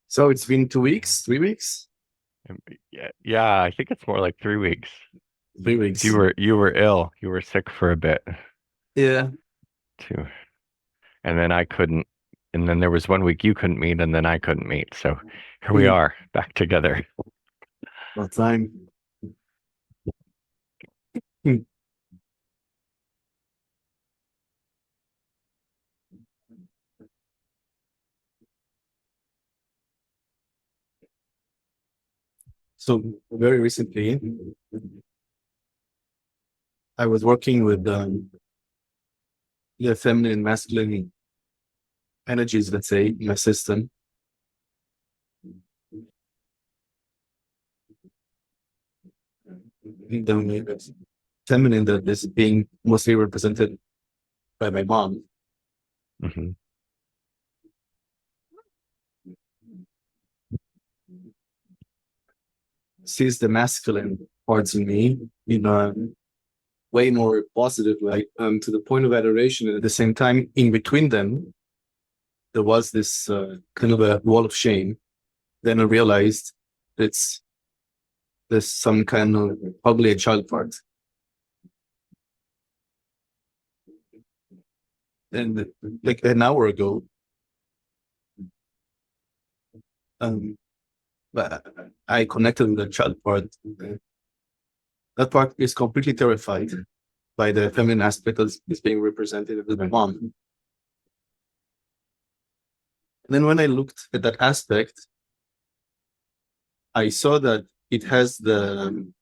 So it's been 2 weeks, 3 weeks, Yeah, I think it's more like 3 weeks. 'Cause3 weeks. you were ill. You were sick for a bit Yeah. too. And then I couldn't. And then there was 1 week you couldn't meet, and then I couldn't meet. So here we Mm. are back together. What time? Mm. So very recently, I was working with the feminine and masculine energies, let's say, in my system. The feminine that is being mostly represented by my mom. Hmm. Sees the masculine parts in me in a way more positive way, to the point of adoration. And at the same time, in between them, there was this kind of a wall of shame. Then I realized it's there's some kind of probably a child part. And like an hour ago, um, but I connected with the child part. That part is completely terrified by the feminine aspect that is being represented with my mom. And then when I looked at that aspect, I saw that it has the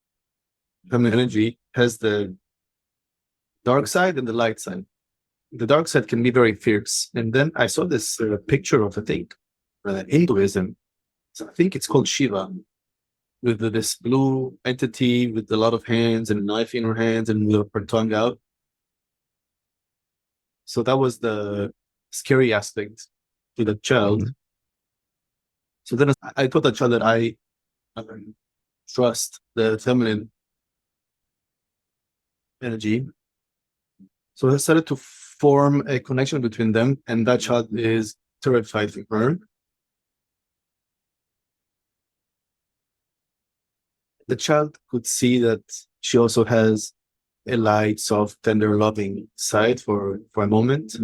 feminine energy, has the dark side and the light side. The dark side can be very fierce. And then I saw this picture of, I think, Hinduism. So I think it's called Shiva, with this blue entity with a lot of hands and a knife in her hands and with her tongue out. So that was the scary aspect to the child. Hmm. So then I told the child that I trust the feminine energy. So I started to form a connection between them, and that child is terrified of her. The child could see that she also has a light, soft, tender, loving side for a moment.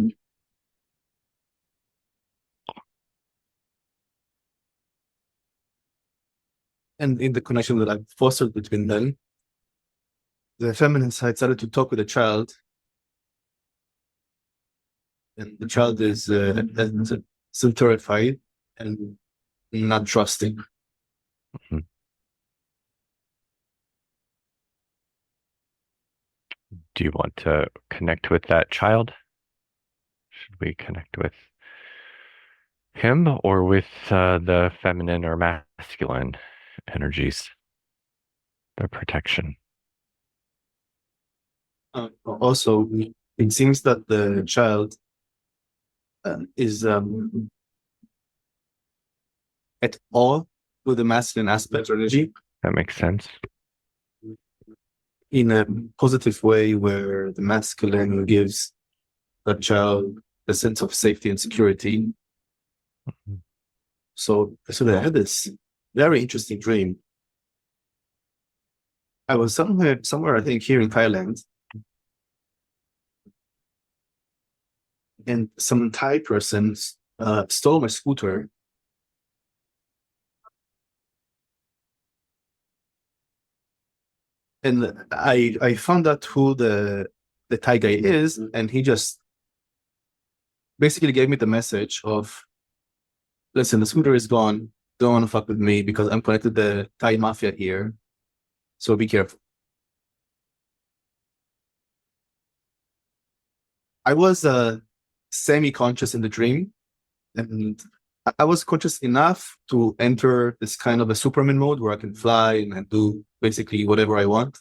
And in the connection that I fostered between them, the feminine side started to talk with the child, and the child is still terrified and not trusting. Hmm. Do you want to connect with that child? Should we connect with him or with the feminine or masculine energies, the protection? Also, it seems that the child is at awe with the masculine aspect or energy That makes sense. in a positive way, where the masculine gives the child a sense of safety and security. Mhm. So I had this very interesting dream. I was somewhere I think here in Thailand, and some Thai person stole my scooter. And I found out who the Thai guy is, and he just basically gave me the message of, listen, the scooter is gone. Don't want to fuck with me because I'm connected to the Thai mafia here. So be careful. I was semi-conscious in the dream, and I was conscious enough to enter this kind of a Superman mode where I can fly and do basically whatever I want.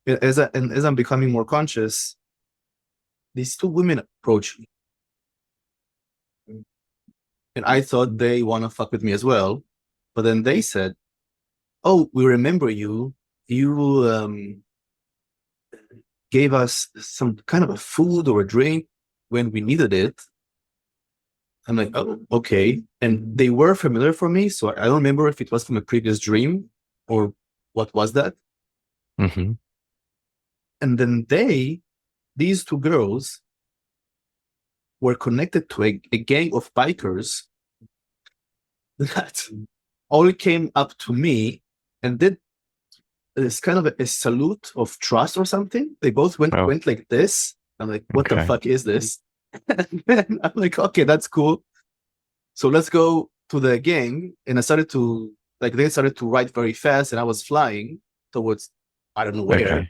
As I'm becoming more conscious, these two women approach me, and I thought they want to fuck with me as well. But then they said, "Oh, we remember you. You gave us some kind of a food or a drink when we needed it. I'm like, oh, okay. And they were familiar for me. So I don't remember if it was from a previous dream or what was that. Mm-hmm. And then these two girls were connected to a gang of bikers that all came up to me and did this kind of a salute of trust or something. They both Oh, went like this. I'm like, what the okay. fuck is this? And then I'm like, okay, that's cool. So let's go to the gang. And I started to they started to ride very fast, and I was flying towards I don't know where. Okay.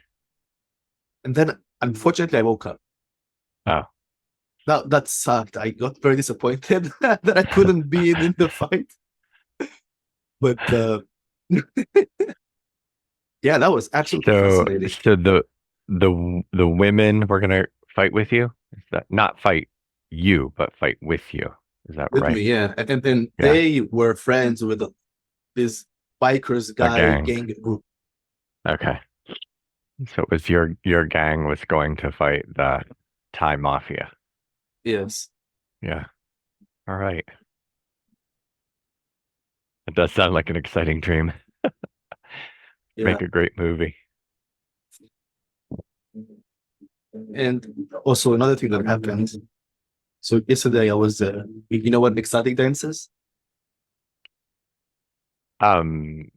And then unfortunately I woke up. Oh. That sucked. I got very disappointed that I couldn't be in the fight. But yeah, that was absolutely So fascinating. so the women were gonna fight with you? Is that not fight you, but fight with you? Is that With right? me, yeah. And then Yeah. they were friends with this bikers A guy gang. gang group. Okay. So it was your gang was going to fight the Thai mafia. Yes. Yeah. All right. It does sound like an exciting dream. Yeah. Make a great movie. And also another thing that happened. So yesterday I was, you know what ecstatic dance is? Um,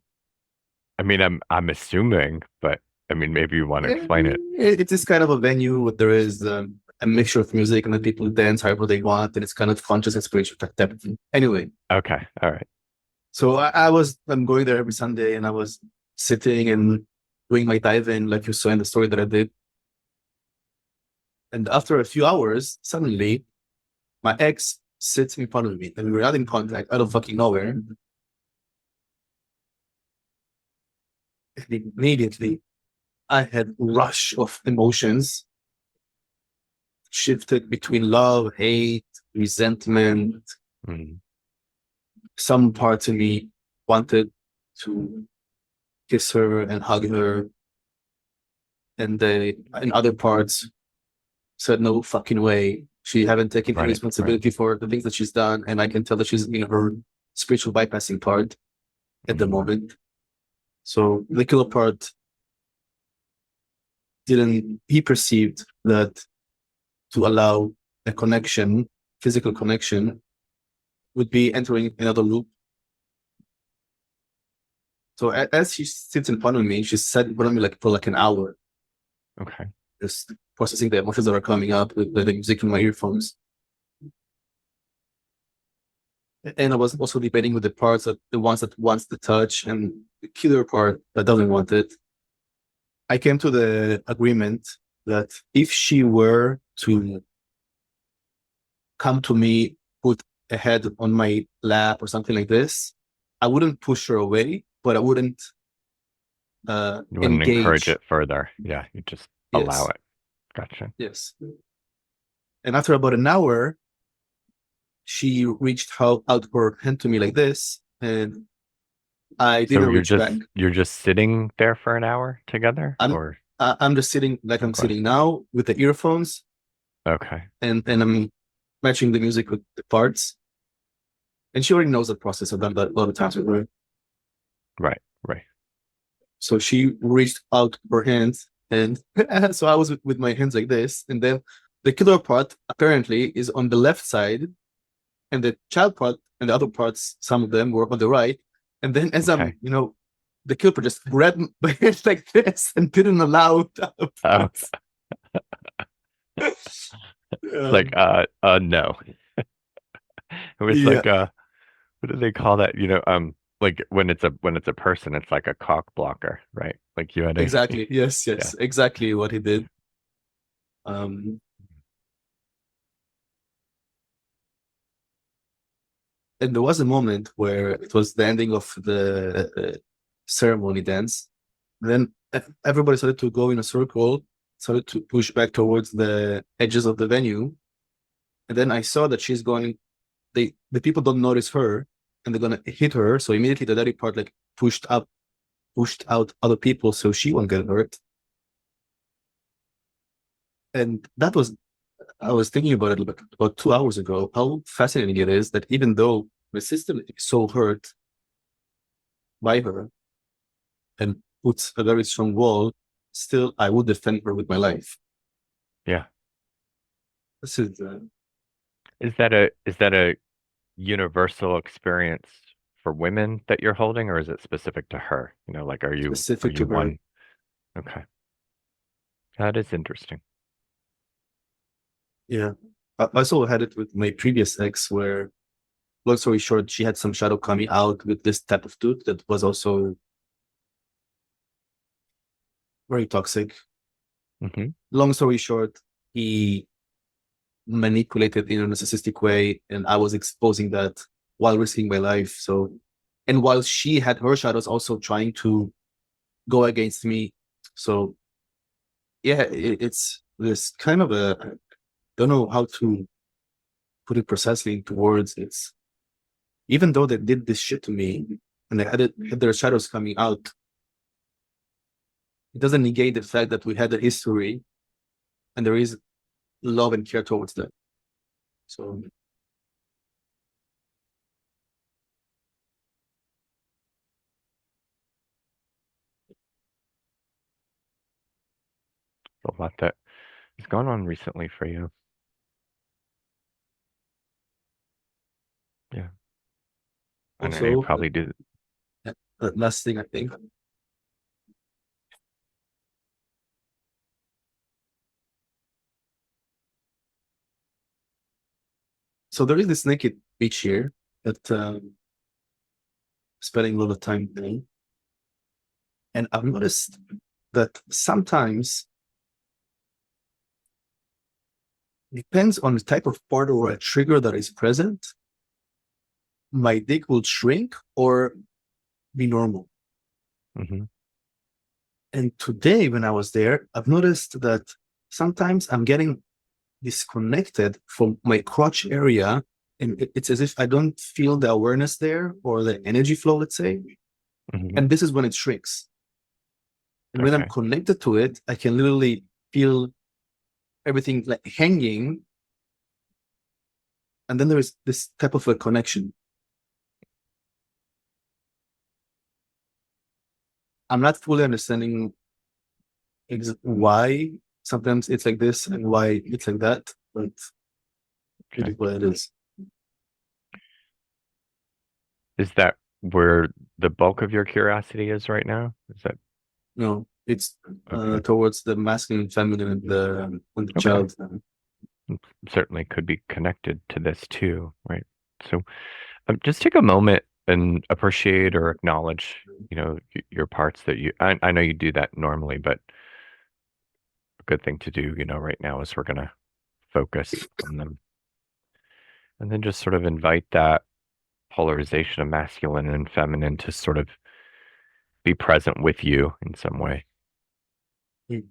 I mean, I'm assuming, but I mean, maybe you want to Yeah, explain it. it is kind of a venue where there is a mixture of music and the people dance however they want, and it's kind of conscious and spiritual type of thing. Anyway, Okay. All right. so I'm going there every Sunday, and I was sitting and doing my dive in, like you saw in the story that I did. And after a few hours, suddenly my ex sits in front of me, and we were not in contact out of fucking nowhere. And immediately, I had rush of emotions shifted between love, hate, resentment. Mm, Some parts of me wanted to kiss her and hug her, and in other parts said, "No fucking way." She haven't taken any right. Right. responsibility for the things that she's done, and I can tell that she's in her spiritual bypassing part at the Mm, moment. So the killer part didn't. He perceived that to allow a connection, physical connection, would be entering another loop. So as she sits in front of me, she sat in front of me like for like an hour, okay. just processing the emotions that are coming up with the music in my earphones. And I was also debating with the ones that wants the touch and the killer part that doesn't want it. I came to the agreement that if she were to come to me, put a head on my lap or something like this, I wouldn't push her away, but I wouldn't You wouldn't encourage engage. it further. Yeah. You just allow Yes, it. Gotcha. yes. And after about an hour, she reached out her hand to me like this, and I So didn't reach back. you're just sitting there for an hour together, I'm or I'm just sitting like I'm question? sitting now with the earphones, Okay. and I'm matching the music with the parts. And she already knows the process. I've done that a lot of times with her. Right. Right. So she reached out her hands, and so I was with my hands like this, and then the killer part apparently is on the left side, and the child part and the other parts, some of them were on the right. And then as Okay. the killer part just grabbed my hands like this and didn't allow the other Oh, parts. it's like no. It was Yeah, like what do they call that? Like when it's a person, it's like a cock blocker, right? Like you had a exactly. Yes, yeah. yes, exactly what he did. Um, and there was a moment where it was the ending of the ceremony dance. Then everybody started to go in a circle, started to push back towards the edges of the venue. And then I saw that she's going, the people don't notice her and they're gonna hit her. So immediately the daddy part like pushed out other people so she won't get hurt. And that was I was thinking about it about 2 hours ago, how fascinating it is that even though the system is so hurt by her and puts a very strong wall, still I would defend her with my life. Yeah. This is Is that a universal experience for women that you're holding, or is it specific to her? You know, like are specific you to her. one? Okay. That is interesting. Yeah. I also had it with my previous ex where, long story short, she had some shadow coming out with this type of tooth that was also very toxic. Hmm. Long story short, he manipulated in a narcissistic way, and I was exposing that while risking my life. So, and while she had her shadows also trying to go against me. So, yeah, it's this kind of a, I don't know how to put it precisely into words. It's even though they did this shit to me and they had their shadows coming out, it doesn't negate the fact that we had a history and there is love and care towards them. So A lot that has gone on recently for you. Yeah. I know you also, probably do. the last thing I think. So there is this naked beach here that spending a lot of time there. And I've noticed that sometimes depends on the type of part or a trigger that is present, my dick will shrink or be normal. Hmm. And today, when I was there, I've noticed that sometimes I'm getting disconnected from my crotch area. And it's as if I don't feel the awareness there or the energy flow, let's say. Hmm. And this is when it shrinks. And when I'm Okay. connected to it, I can literally feel everything like hanging. And then there is this type of a connection. I'm not fully understanding why sometimes it's like this and why it's like that, but it Okay. is what it is. Is that where the bulk of your curiosity is right now? Is that No, it's okay? towards the masculine, feminine, and the Okay. child. Certainly could be connected to this too, right? So just take a moment and appreciate or acknowledge, you know, your parts that I know you do that normally, but a good thing to do, you know, right now is we're going to focus on them. And then just sort of invite that polarization of masculine and feminine to sort of be present with you in some way. Mm.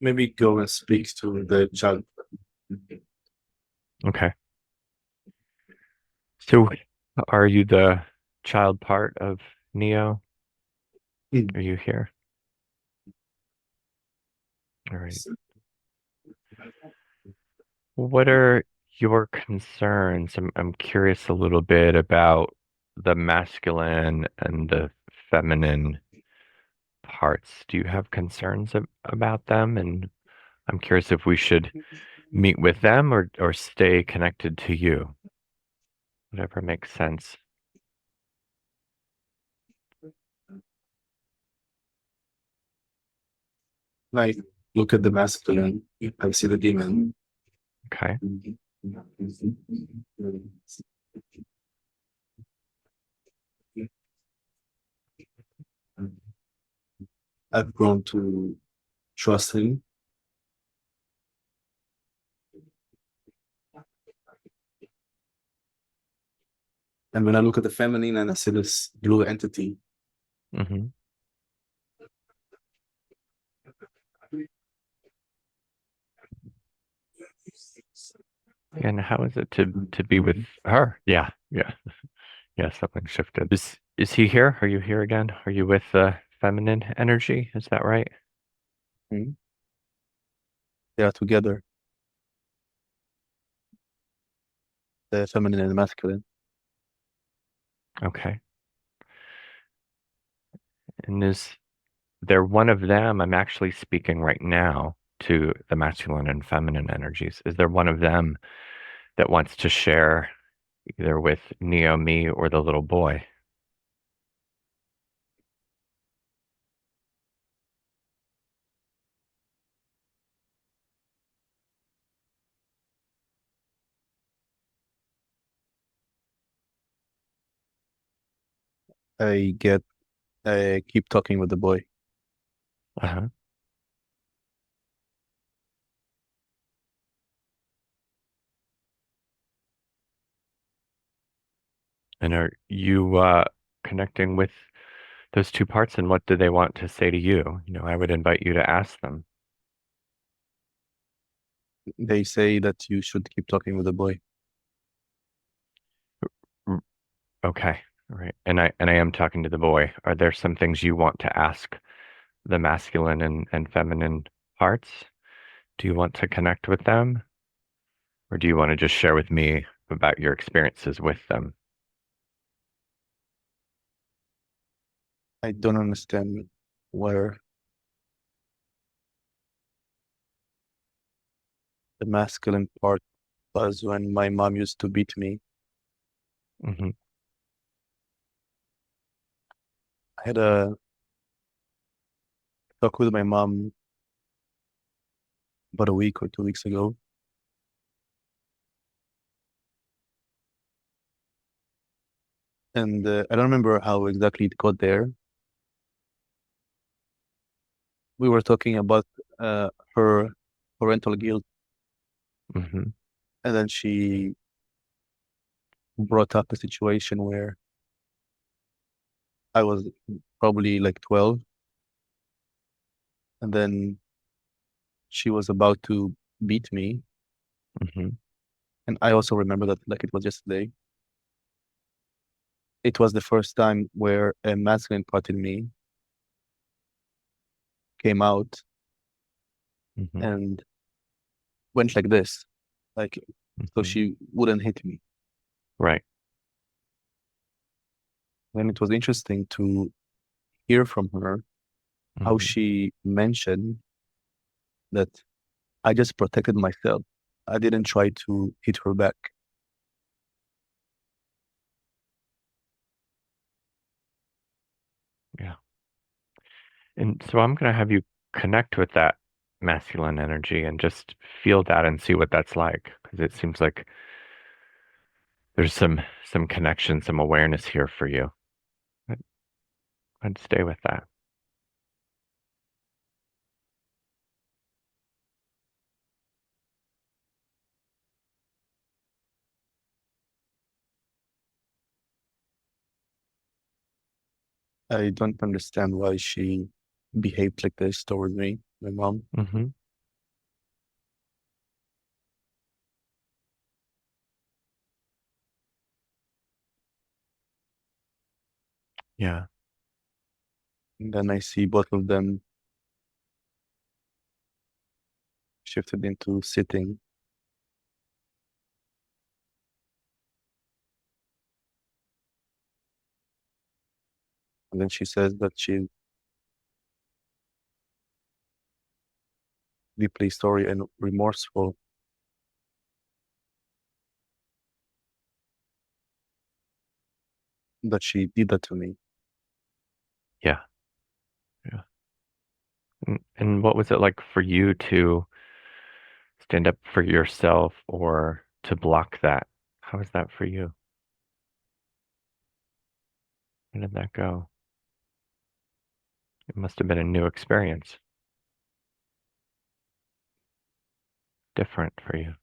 Maybe go and speak to the child. Okay. So are you the child part of Neo? Mm. Are you here? All right. What are your concerns? I'm curious a little bit about the masculine and the feminine parts. Do you have concerns about them? And I'm curious if we should meet with them or stay connected to you. Whatever makes sense. Like, look at the masculine. I see the demon. Okay. I've grown to trust him. And when I look at the feminine and I see this blue entity, Hmm. And how is it to be with her? Yeah, yeah, yeah. Something shifted. Is he here? Are you here again? Are you with the feminine energy? Is that right? Mhm. They are together, the feminine and masculine. Okay. And is there one of them? I'm actually speaking right now to the masculine and feminine energies. Is there one of them that wants to share either with Neo, me, or the little boy? I get, I keep talking with the boy. Uh-huh. And are you connecting with those two parts, and what do they want to say to you? I would invite you to ask them. They say that you should keep talking with the boy. R- Okay. All right. And I am talking to the boy. Are there some things you want to ask the masculine and feminine parts? Do you want to connect with them? Or do you want to just share with me about your experiences with them? I don't understand where the masculine part was when my mom used to beat me. Hmm. I had a talk with my mom about a week or 2 weeks ago, and I don't remember how exactly it got there. We were talking about her parental guilt, Hmm. and then she brought up a situation where I was probably like 12, and then she was about to beat me, Hmm. and I also remember that like it was yesterday. It was the first time where a masculine part in me came out Hmm. and went like this, like so Hmm. she wouldn't hit me. Right. And it was interesting to hear from her how Hmm. she mentioned that I just protected myself. I didn't try to hit her back. Yeah. And so I'm going to have you connect with that masculine energy and just feel that and see what that's like. Because it seems like there's some connection, some awareness here for you. I'd stay with that. I don't understand why she behaved like this toward me, my mom. Hmm. Yeah. And then I see both of them shifted into sitting. And then she says that she's deeply sorry and remorseful that she did that to me. Yeah. Yeah. And what was it like for you to stand up for yourself or to block that? How was that for you? How did that go? It must have been a new experience, different for you.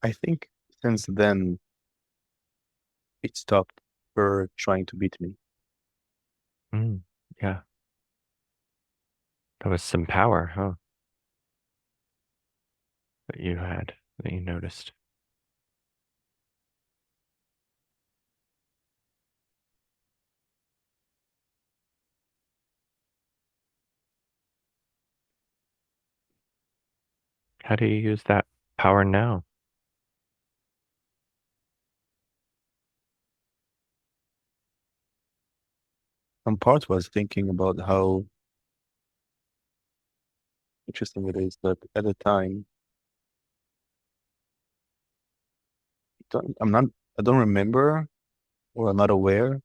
I think since then it stopped her trying to beat me. Mm, yeah. That was some power, huh? That you had, that you noticed. How do you use that power now? Some part was thinking about how interesting it is that at the time, I'm not, I don't remember or I'm not aware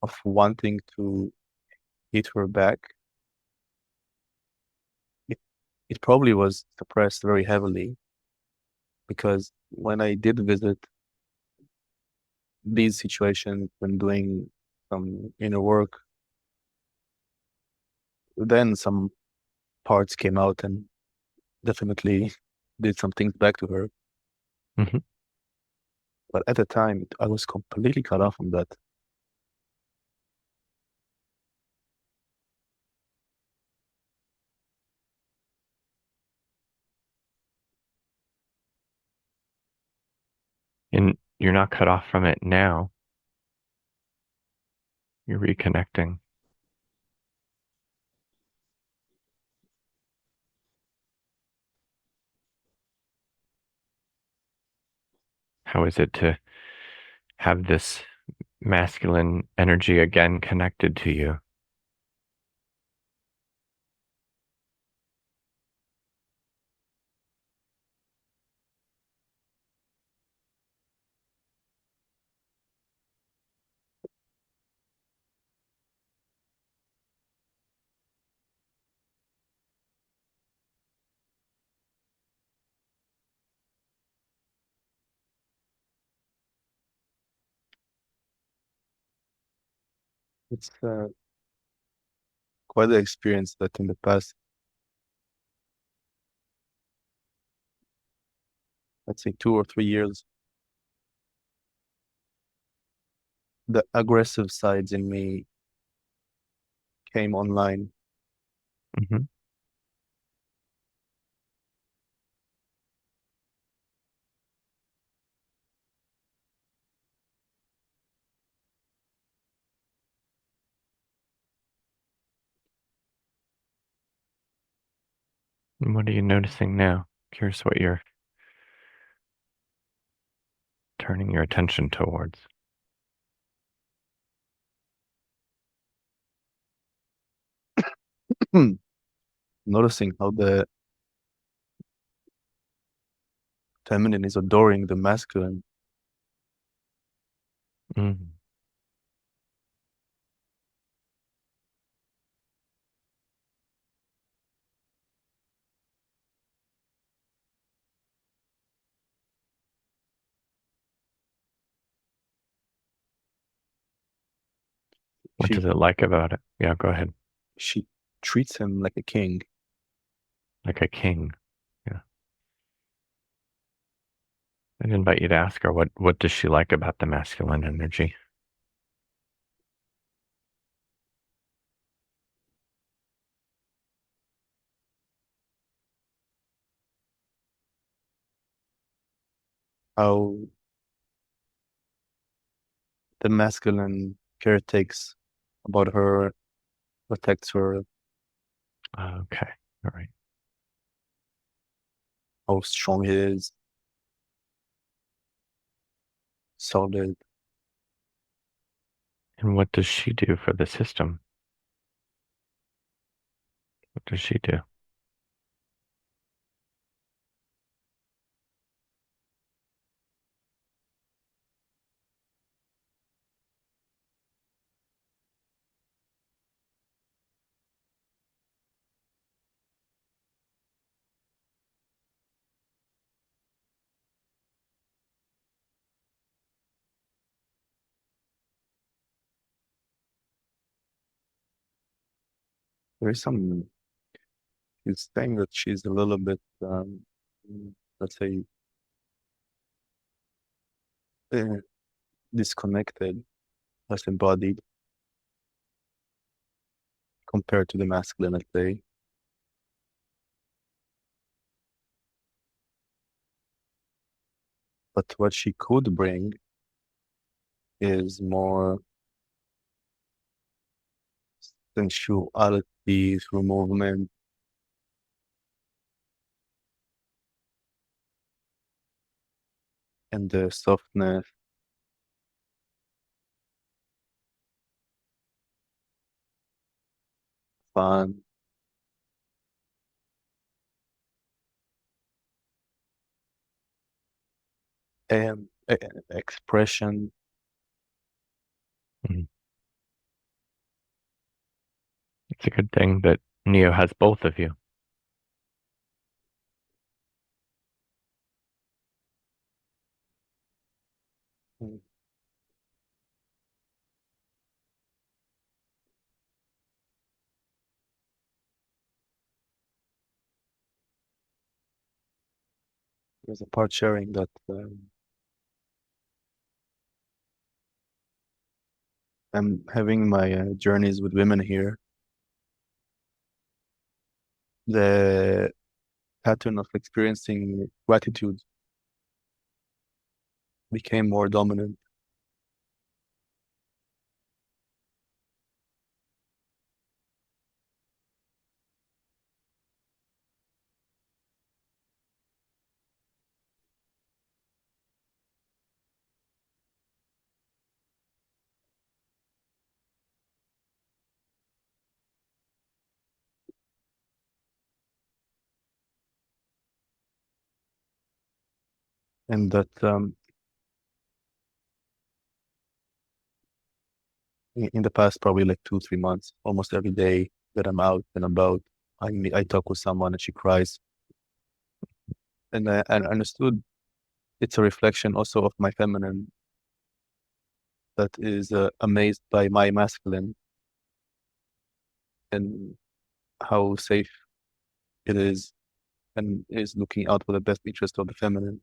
of wanting to hit her back. It, it probably was suppressed very heavily because when I did visit these situations when doing some inner work, then some parts came out and definitely did some things back to her. Hmm. But at the time, I was completely cut off from that. And you're not cut off from it now. You're reconnecting. How is it to have this masculine energy again connected to you? It's quite the experience that in the past, let's say 2 or 3 years, the aggressive sides in me came online. Hmm. And what are you noticing now? Curious what you're turning your attention towards. Noticing how the feminine is adoring the masculine. Mm. What She does it like about it? Yeah, go ahead. she treats him like a king. Like a king. Yeah. I'd invite you to ask her what does she like about the masculine energy? How the masculine caretakes about her, protects her, Okay. All right. how strong he is, solid. And what does she do for the system? What does she do? There is some, he's saying that she's a little bit, let's say, uh, disconnected, less embodied. compared to the masculine, let's say. But what she could bring is more sensuality through movement and the softness, fun, and expression. Mhm. It's a good thing that Neo has both of you. Mm. There's a part sharing that I'm having my journeys with women here. The pattern of experiencing gratitude became more dominant. And that in the past, probably like 2, 3 months, almost every day that I'm out and about, I talk with someone and she cries. And I understood it's a reflection also of my feminine that is amazed by my masculine and how safe it is and is looking out for the best interest of the feminine.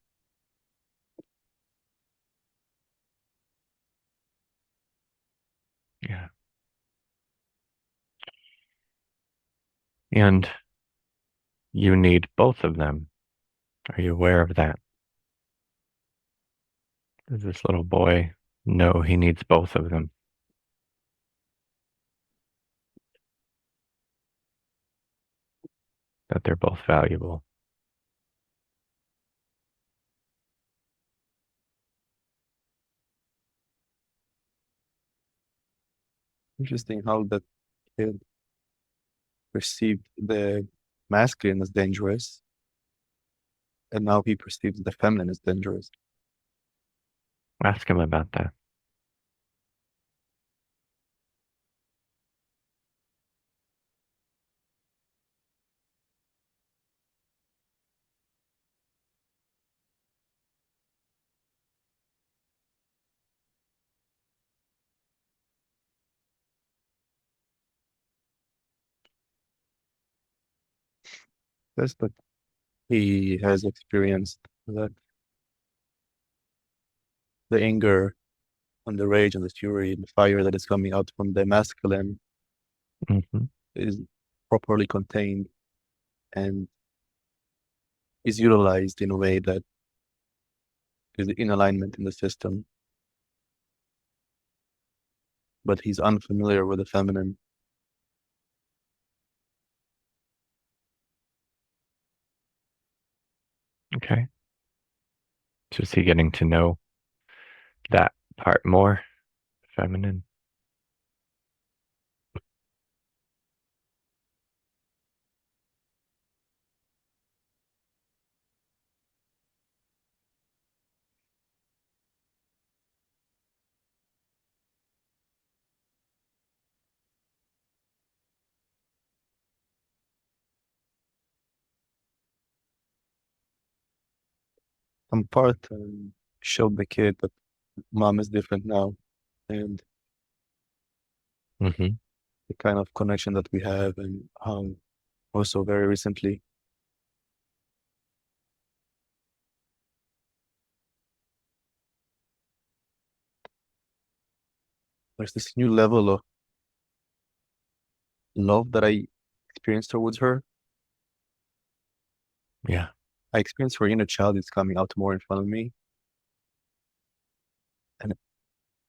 Yeah. And you need both of them. Are you aware of that? Does this little boy know he needs both of them? That they're both valuable? Interesting how that kid perceived the masculine as dangerous, and now he perceives the feminine as dangerous. Ask him about that. Yes, but he has experienced that the anger and the rage and the fury and the fire that is coming out from the masculine Hmm. is properly contained and is utilized in a way that is in alignment in the system. But he's unfamiliar with the feminine. Okay. So is he getting to know that part more? Feminine? Some part showed the kid that mom is different now, and Hmm. the kind of connection that we have, and how also very recently there's this new level of love that I experienced towards her. Yeah. I experienced her inner child is coming out more in front of me. And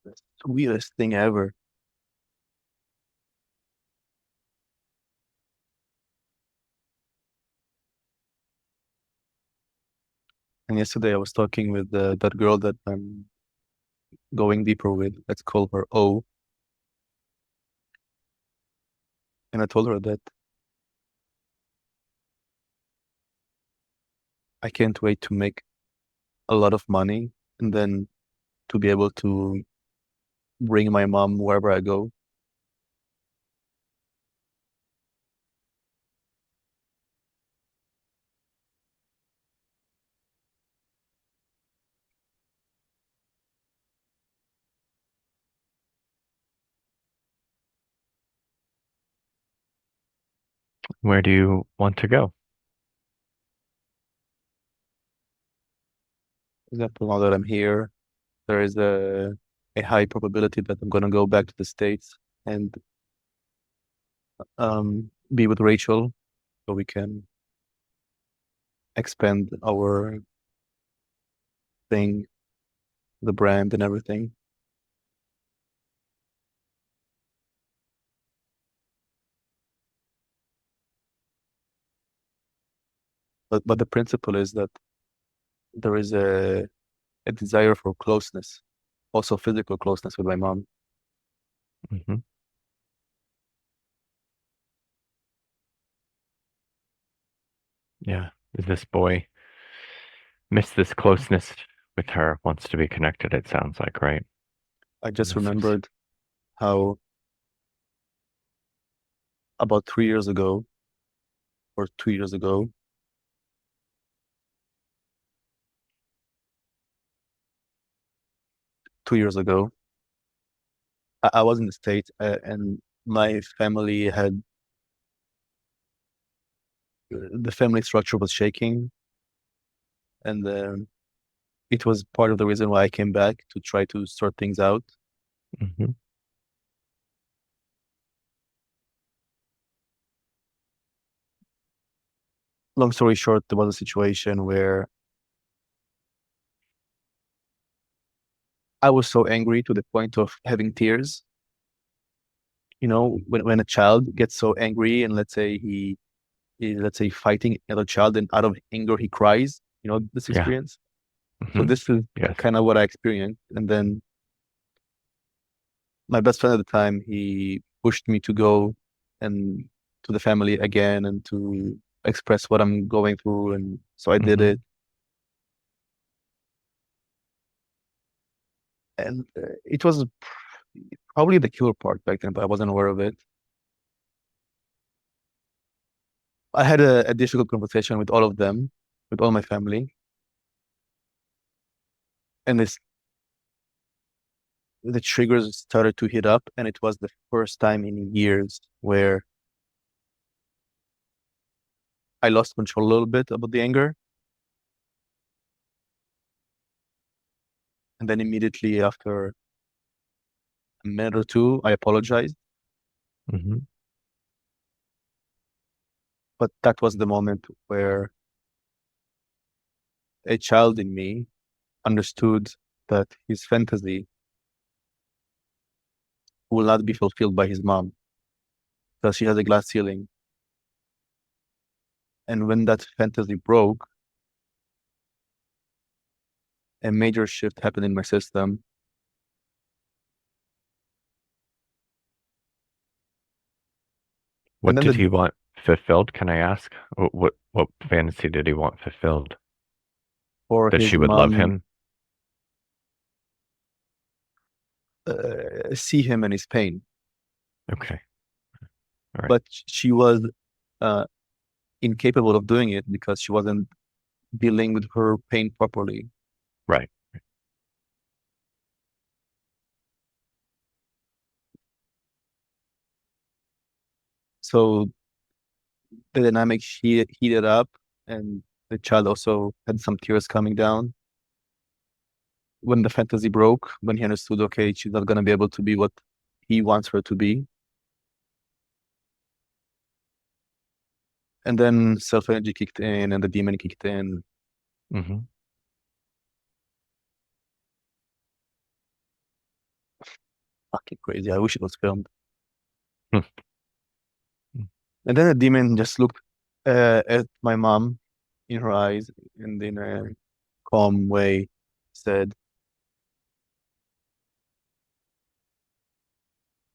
it's the weirdest thing ever. And yesterday I was talking with that girl that I'm going deeper with. Let's call her O. And I told her that I can't wait to make a lot of money and then to be able to bring my mom wherever I go. Where do you want to go? For example, now that I'm here, there is a high probability that I'm gonna go back to the States and be with Rachel so we can expand our thing, the brand and everything. But the principle is that there is a desire for closeness, also physical closeness with my mom. Hmm. Yeah. Is this boy miss this closeness with her, wants to be connected, it sounds like, right? I just This is remembered how about 3 years ago or 2 years ago, 2 years ago, I was in the States and my family had the family structure was shaking, and it was part of the reason why I came back to try to sort things out. hmm Long story short, there was a situation where I was so angry to the point of having tears. You know, when a child gets so angry and let's say let's say fighting another child and out of anger he cries, you know, this Yeah. experience. So Hmm. this is Yes. kind of what I experienced. And then my best friend at the time, he pushed me to go and to the family again and to express what I'm going through. And so I did Hmm. it. And it was probably the killer part back then, but I wasn't aware of it. I had a difficult conversation with all of them, with all my family. And the triggers started to hit up. And it was the first time in years where I lost control a little bit about the anger. And then immediately after a minute or two, I apologized. Hmm. But that was the moment where a child in me understood that his fantasy will not be fulfilled by his mom because she has a glass ceiling. And when that fantasy broke, a major shift happened in my system. And What then did he want fulfilled? Can I ask? What fantasy did he want fulfilled? for That she his would love mom him? see him in his pain. Okay. All right. But she was uh, incapable of doing it because she wasn't dealing with her pain properly. Right. So the dynamic heated up, and the child also had some tears coming down. When the fantasy broke, when he understood, okay, she's not going to be able to be what he wants her to be, And then self-energy kicked in and the demon kicked in. Mm-hmm. Fucking crazy. I wish it was filmed. Hmm. And then the demon just looked at my mom in her eyes and in a calm way said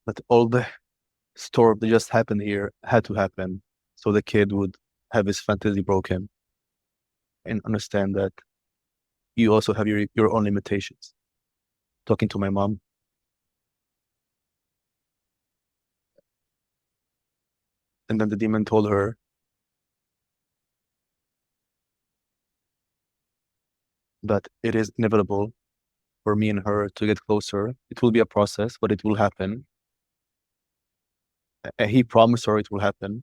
that all the storm that just happened here had to happen so the kid would have his fantasy broken and understand that you also have your own limitations. Talking to my mom. And then the demon told her that it is inevitable for me and her to get closer. It will be a process, but it will happen. He promised her it will happen.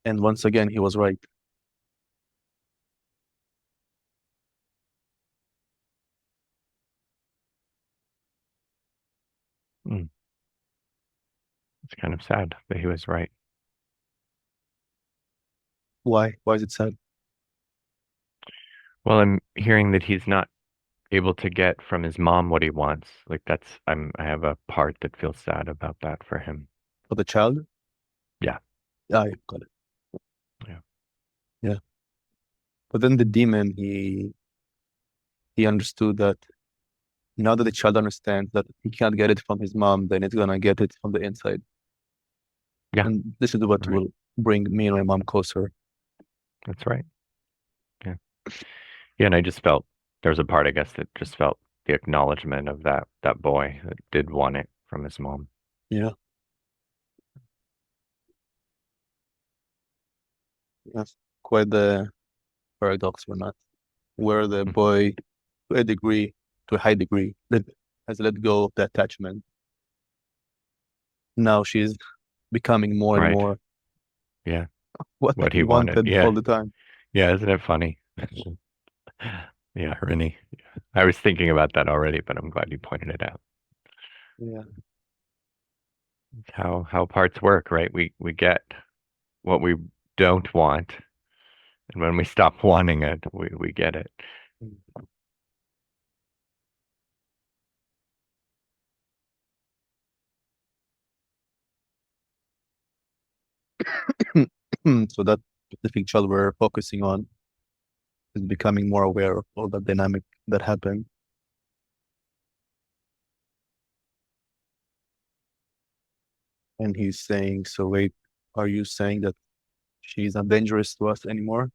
And once again, he was right. Mm. It's kind of sad that he was right. Why? Why is it sad? Well, I'm hearing that he's not able to get from his mom what he wants. Like I have a part that feels sad about that for him. For the child? Yeah. I got it. Yeah. Yeah. But then the demon, he understood that now that the child understands that he can't get it from his mom, then it's gonna get it from the inside. Yeah. And this is what Right. will bring me and my mom closer. That's right. Yeah. Yeah, and I just felt there was a part, I guess, that just felt the acknowledgement of that boy that did want it from his mom. Yeah. Yes. Quite the paradox or not. Where the Mhm. boy, to a high degree, has let go of the attachment. Now she's becoming more and Right. more Yeah. what What he he wanted. wanted all Yeah. the time. Yeah, isn't it funny? Yeah, Rennie. I was thinking about that already, but I'm glad you pointed it out. Yeah. It's how parts work, right? We get what we don't want, and when we stop wanting it, we get it. So that specific child we're focusing on is becoming more aware of all the dynamic that happened. And he's saying, so wait, are you saying that she's not dangerous to us anymore?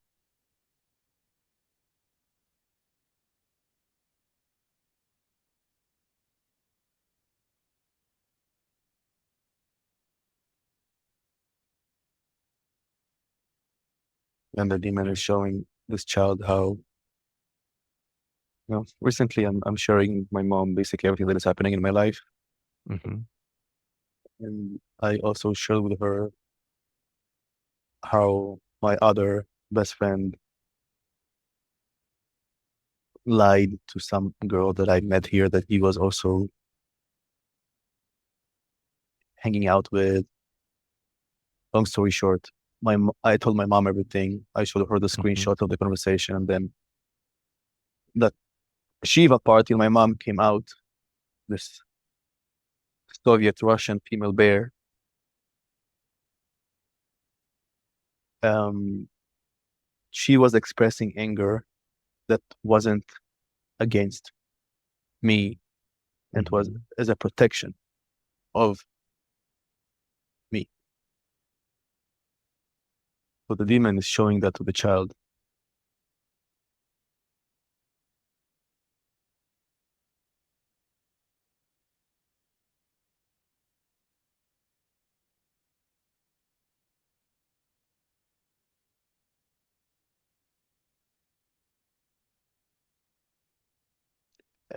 And the demon is showing this child how, recently I'm sharing with my mom basically everything that is happening in my life. Mm-hmm. And I also shared with her how my other best friend lied to some girl that I met here that he was also hanging out with. Long story short, I told my mom everything. I showed her the Mm-hmm. screenshot of the conversation, and then that Shiva party, my mom came out, this Soviet Russian female bear. She was expressing anger that wasn't against me, and was Mm-hmm. as a protection of me. So the demon is showing that to the child.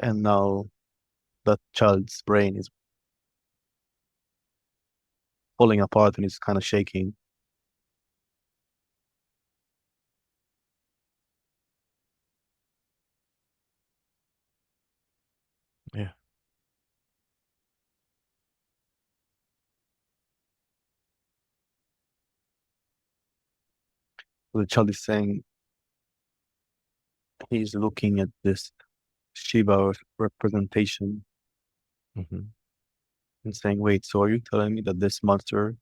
And now that child's brain is falling apart and is kind of shaking. Yeah. the child is saying he's looking at this Shiva representation Hmm. and saying, wait, so are you telling me that this monster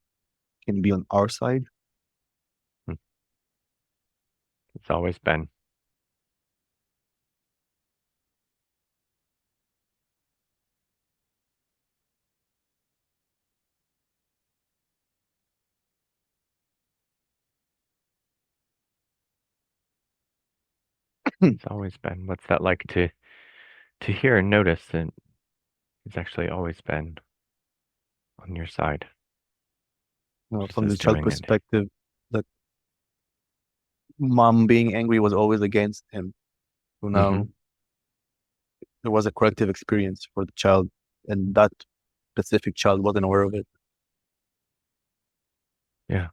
can be on our side? It's always been. It's always been. What's that like to hear and notice that it's actually always been on your side? Just From the as child doing it. perspective, that mom being angry was always against him. So now Mhm. there was a corrective experience for the child, and that specific child wasn't aware of it. Yeah.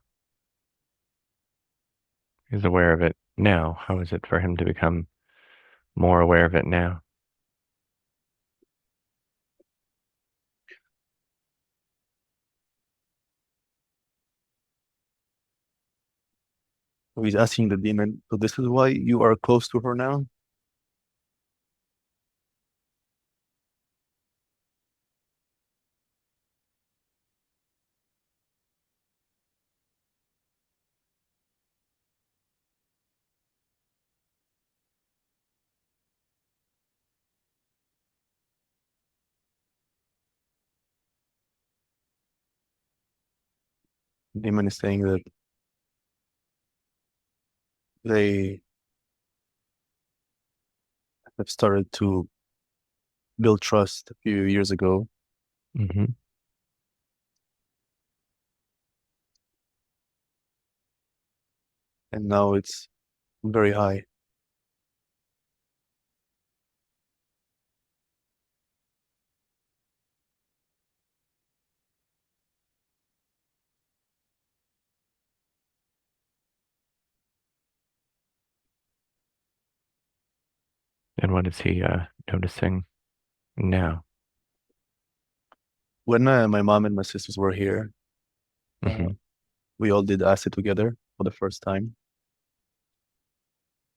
He's aware of it now. How is it for him to become more aware of it now? So he's asking the demon, so this is why you are close to her now? The demon is saying that they have started to build trust a few years ago, Hmm. and now it's very high. And what is he noticing now? When my mom and my sisters were here, uh, Hmm. we all did acid together for the first time.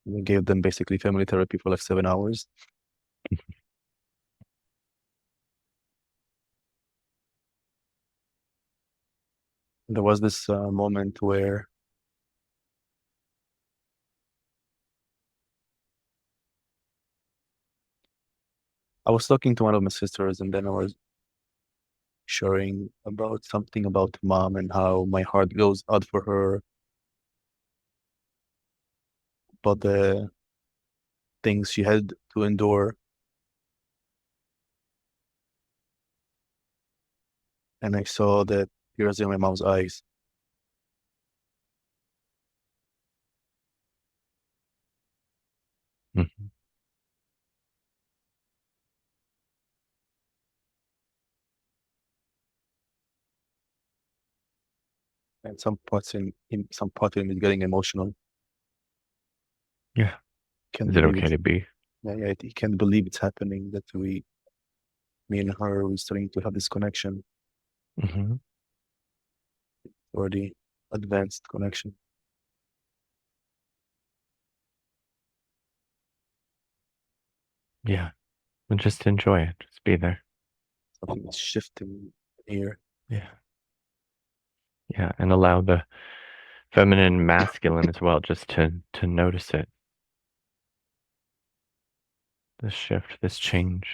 We gave them basically family therapy for like 7 hours. There was this moment where I was talking to one of my sisters, and then I was sharing about something about mom and how my heart goes out for her, about the things she had to endure. And I saw the tears in my mom's eyes. Hmm. And some parts in some part of him is getting emotional. Yeah. Can't Is it believe okay to be? yeah, he can't believe it's happening, that me and her, we're starting to have this connection, Hmm. already advanced connection. Yeah. And just enjoy it. Just be there. Something is shifting here. Yeah. Yeah. And allow the feminine and masculine as well, just to notice it. This shift, this change.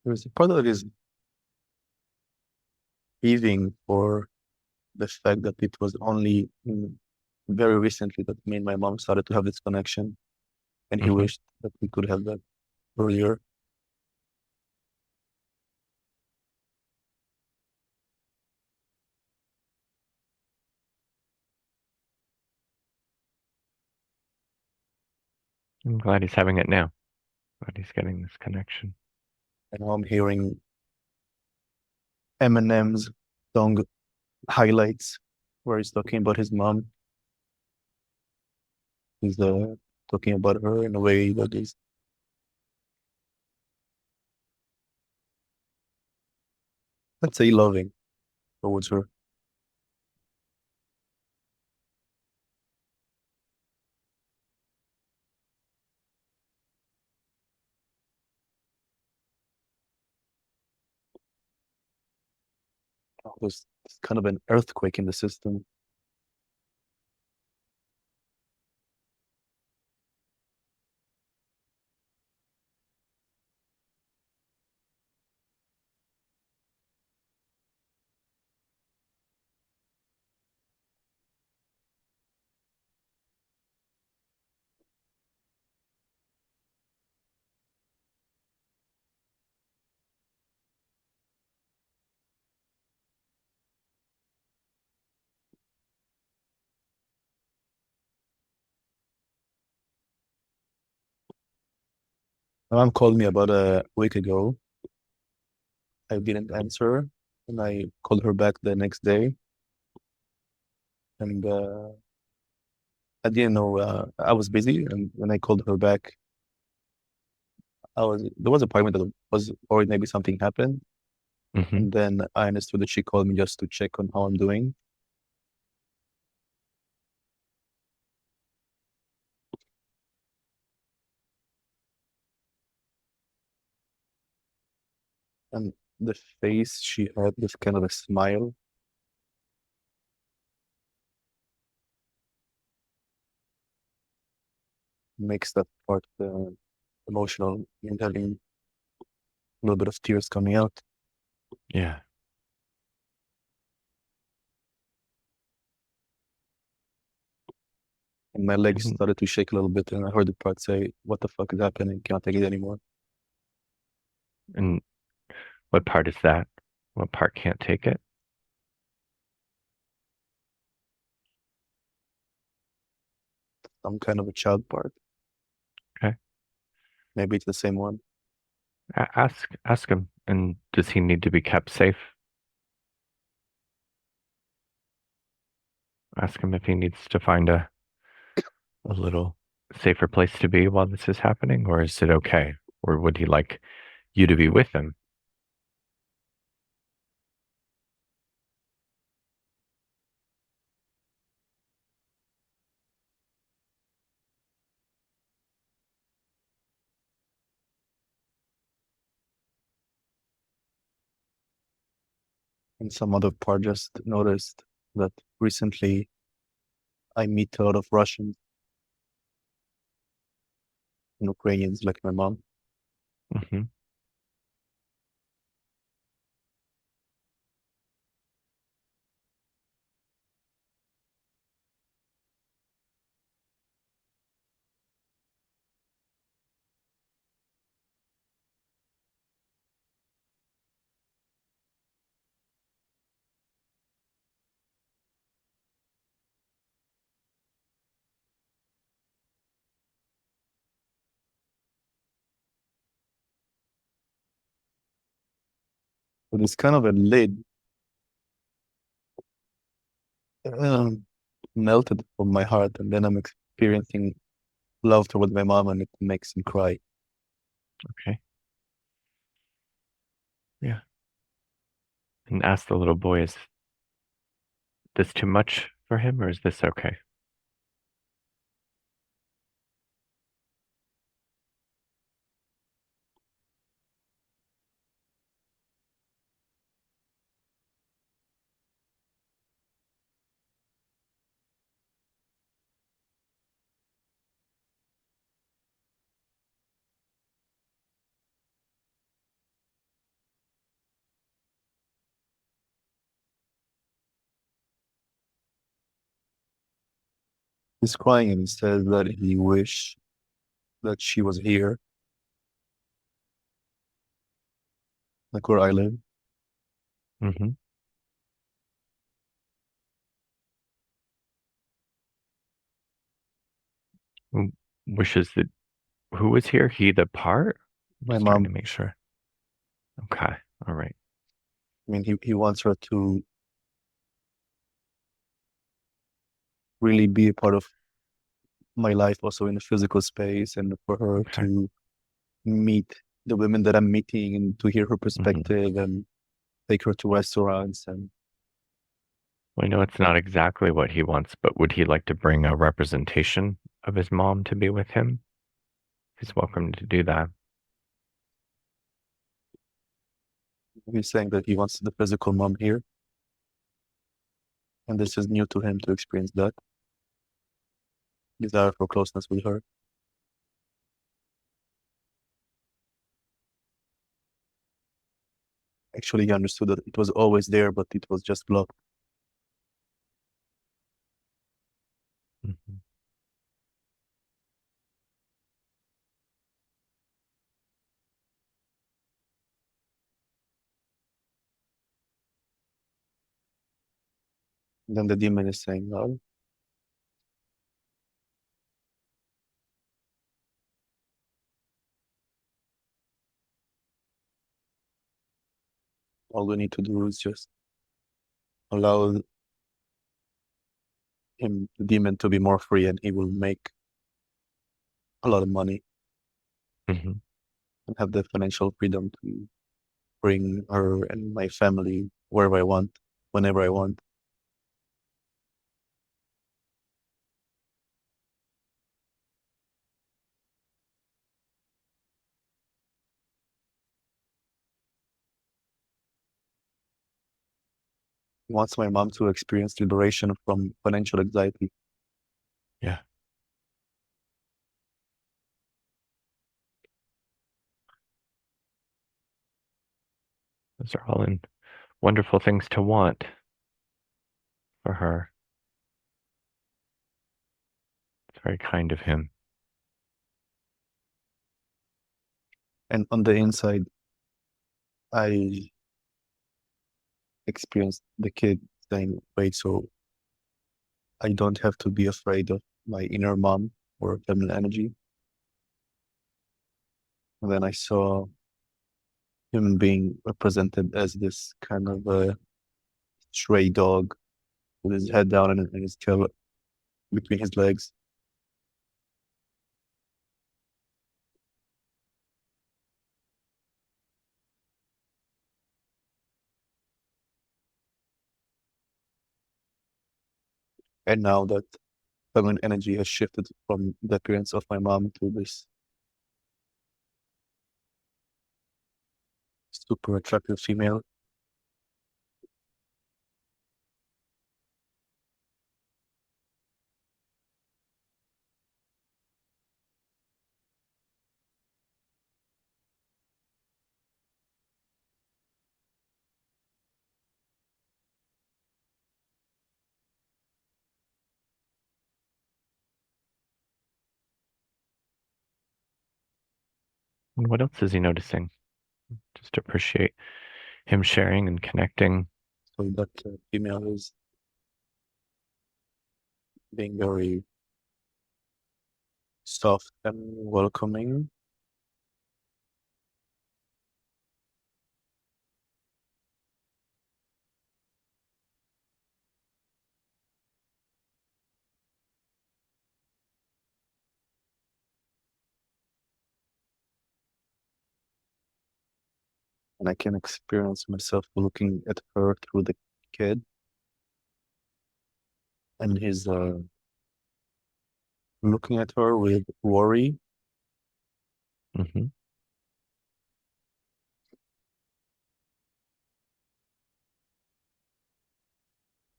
There's a part that is grieving for the fact that it was only very recently that me and my mom started to have this connection, and he Hmm. wished that we could have that earlier. I'm glad he's having it now. Glad he's getting this connection. And now I'm hearing Eminem's song highlights where he's talking about his mom. He's talking about her in a way that is, let's say, loving towards her. Oh, there's kind of an earthquake in the system. My mom called me about a week ago. I didn't answer, and I called her back the next day. And I didn't know I was busy, and when I called her back, there was a point that was worried maybe something happened, Hmm. and then I understood that she called me just to check on how I'm doing. And the face she had this kind of a smile. Makes that part emotional and having a little bit of tears coming out. Yeah. And my legs Mhm. started to shake a little bit, and I heard the part say, "What the fuck is happening? Can't take it anymore." And what part is that? What part can't take it? Some kind of a child part. Okay. Maybe it's the same one. Ask him. And does he need to be kept safe? Ask him if he needs to find a little safer place to be while this is happening, or is it okay? Or would he like you to be with him? And some other part just noticed that recently I meet a lot of Russians and Ukrainians like my mom. Hmm. But it's kind of a lid um, melted from my heart, and then I'm experiencing love towards my mom, and it makes me cry. Okay. Yeah. And ask the little boy, is this too much for him, or is this okay? He's crying and he says that he wish that she was here, like where I live. Hmm. Wishes that who was here? He the part? My Just trying mom. to make sure. Okay. All right. I mean, he wants her to really be a part of my life, also in the physical space, and for her Okay. to meet the women that I'm meeting and to hear her perspective and take her to restaurants. And Well, I know it's not exactly what he wants, but would he like to bring a representation of his mom to be with him? He's welcome to do that. he's saying that he wants the physical mom here. And this is new to him to experience that desire for closeness with her. Actually, he understood that it was always there, but it was just blocked. Mhm. Then the demon is saying, well, all we need to do is just allow him, the demon, to be more free, and he will make a lot of money Mhm. and have the financial freedom to bring her and my family wherever I want, whenever I want. He wants my mom to experience liberation from financial anxiety. Yeah. Those are all wonderful things to want for her. It's very kind of him. And on the inside, I experienced the kid saying, wait, so I don't have to be afraid of my inner mom or feminine energy. And then I saw human being represented as this kind of a stray dog with his head down and his tail between his legs. And now that feminine energy has shifted from the appearance of my mom to this super attractive female. And what else is he noticing? Just appreciate him sharing and connecting. So that female is being very soft and welcoming. And I can experience myself looking at her through the kid, and he's looking at her with worry Hmm.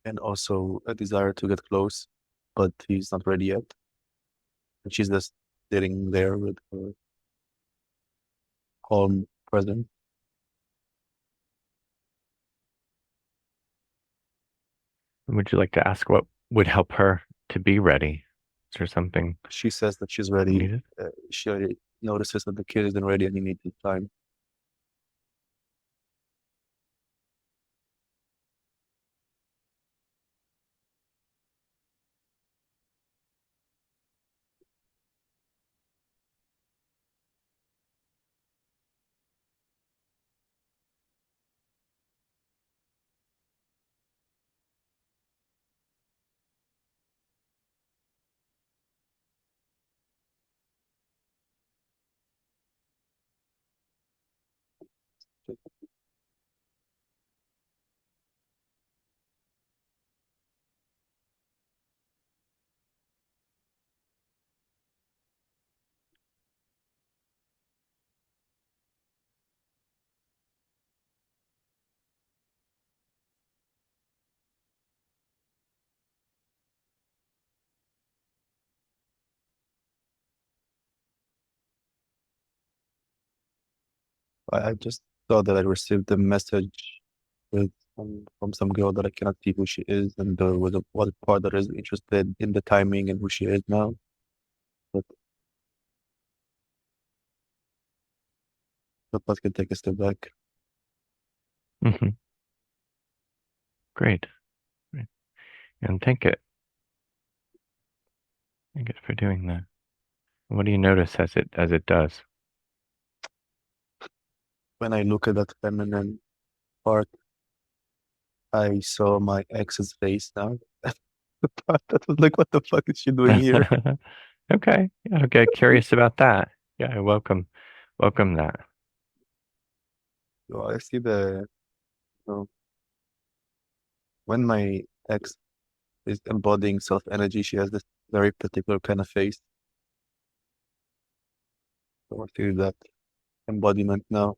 and also a desire to get close, but he's not ready yet. And she's just sitting there with her calm presence. Would you like to ask what would help her to be ready? Is there something She says that she's ready. needed? She already notices that the kid isn't ready and he needs time. I just saw that I received a message with from some girl that I cannot see who she is, and there was one part that is interested in the timing and who she is now. But I can take a step back. Hmm. Great. Great. And thank it. Thank it for doing that. What do you notice as it does? When I look at that feminine part, I saw my ex's face now. The part that was like, what the fuck is she doing here? Okay. Yeah, okay. Curious about that. Yeah, I welcome that. So I see you know, when my ex is embodying self energy, she has this very particular kind of face. So I feel that embodiment now.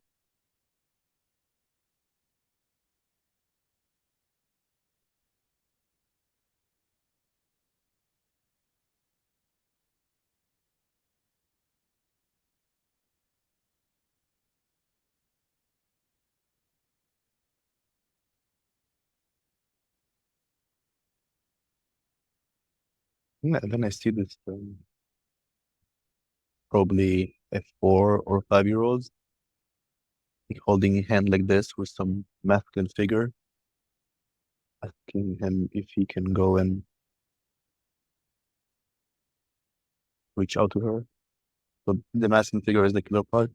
Yeah, then I see this probably a 4 or 5 year old holding a hand like this with some masculine figure, asking him if he can go and reach out to her. So the masculine figure is the killer part.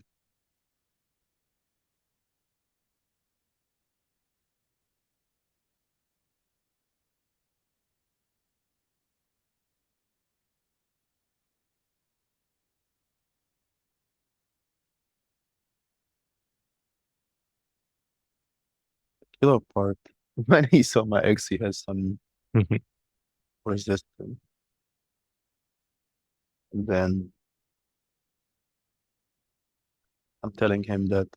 Killer part. When he saw my ex, he has some Mhm. resistance. And then I'm telling him that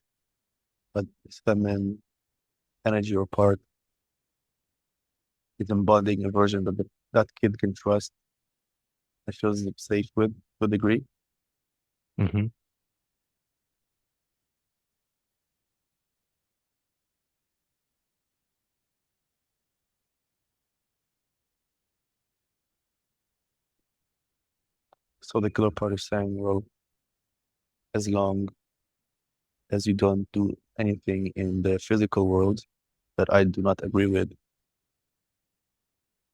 this feminine energy or part is embodying a version that that kid can trust and feels safe with to a degree. Mhm. So the killer part is saying, well, as long as you don't do anything in the physical world that I do not agree with,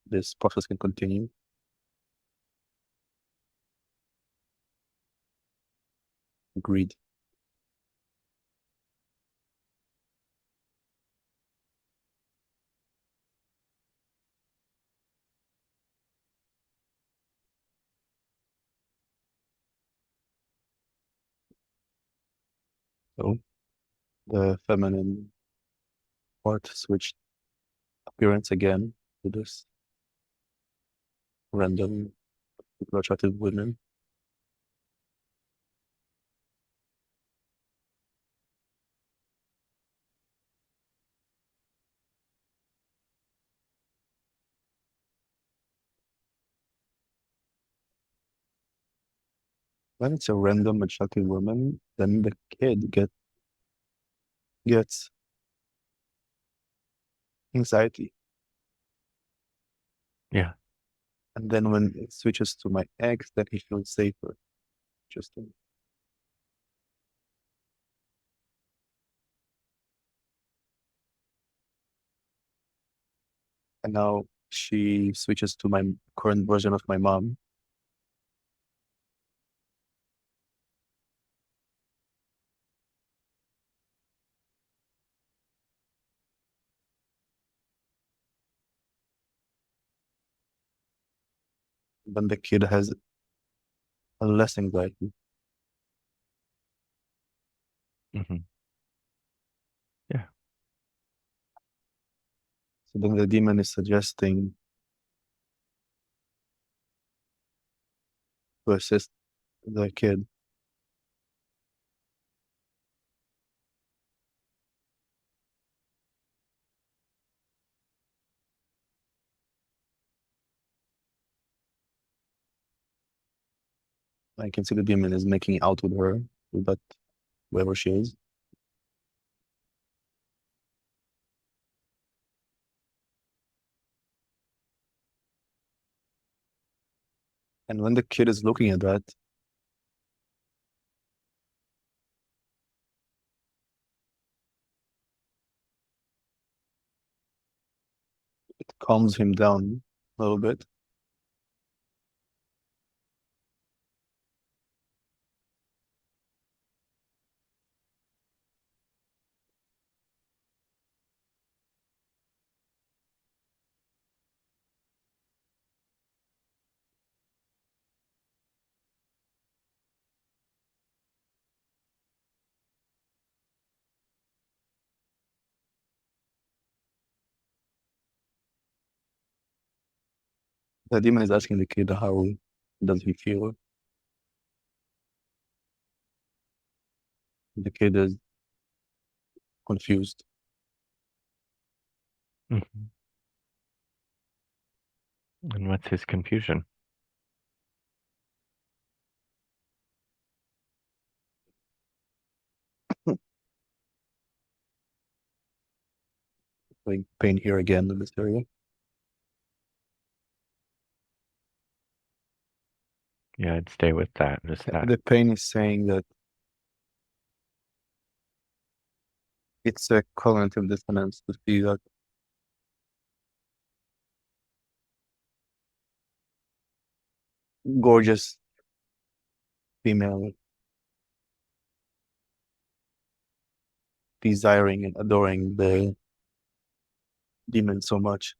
this process can continue. Agreed. So the feminine part switched appearance again to this random super attractive women. When it's a random attractive woman, then the kid gets anxiety. Yeah. And then when it switches to my ex, then he feels safer. Interesting. And now she switches to my current version of my mom. Then the kid has a less anxiety. Mhm. Yeah. So then the demon is suggesting to assist the kid. I can see the demon is making out with her, with that whoever she is. And when the kid is looking at that, it calms him down a little bit. The demon is asking the kid how does he feel. The kid is confused. Mhm. And what's his confusion? Like pain here again in this area. Yeah, I'd stay with that. Just that. The pain is saying that it's a cognitive dissonance to see that gorgeous female desiring and adoring the demon so much.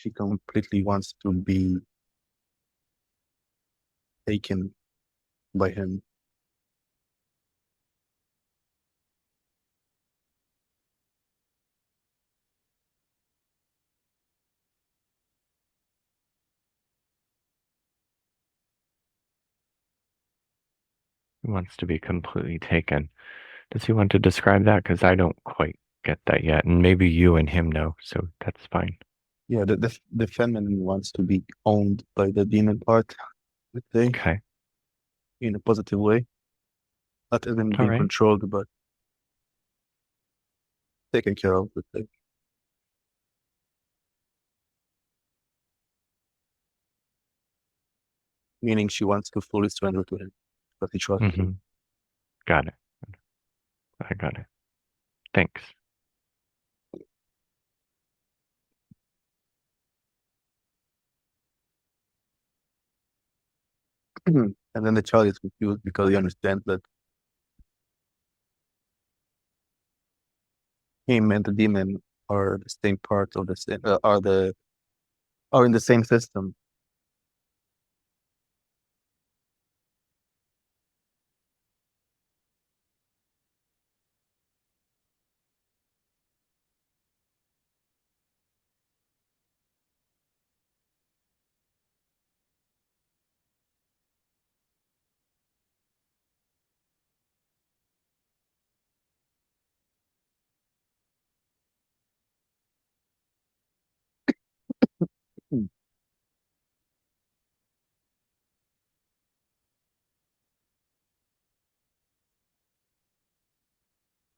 She completely wants to be taken by him. He wants to be completely taken. Does he want to describe that? Because I don't quite get that yet. And maybe you and him know, so that's fine. Yeah, the feminine wants to be owned by the demon part, let's say, Okay. in a positive way. Not even All being right. controlled, but taken care of, let's say. Meaning she wants to fully surrender to him, but he trusts Mm-hmm. Got it. I got it. Thanks. him. And then the child is confused because he understands that him and the demon are the same part of the same are in the same system. Hmm.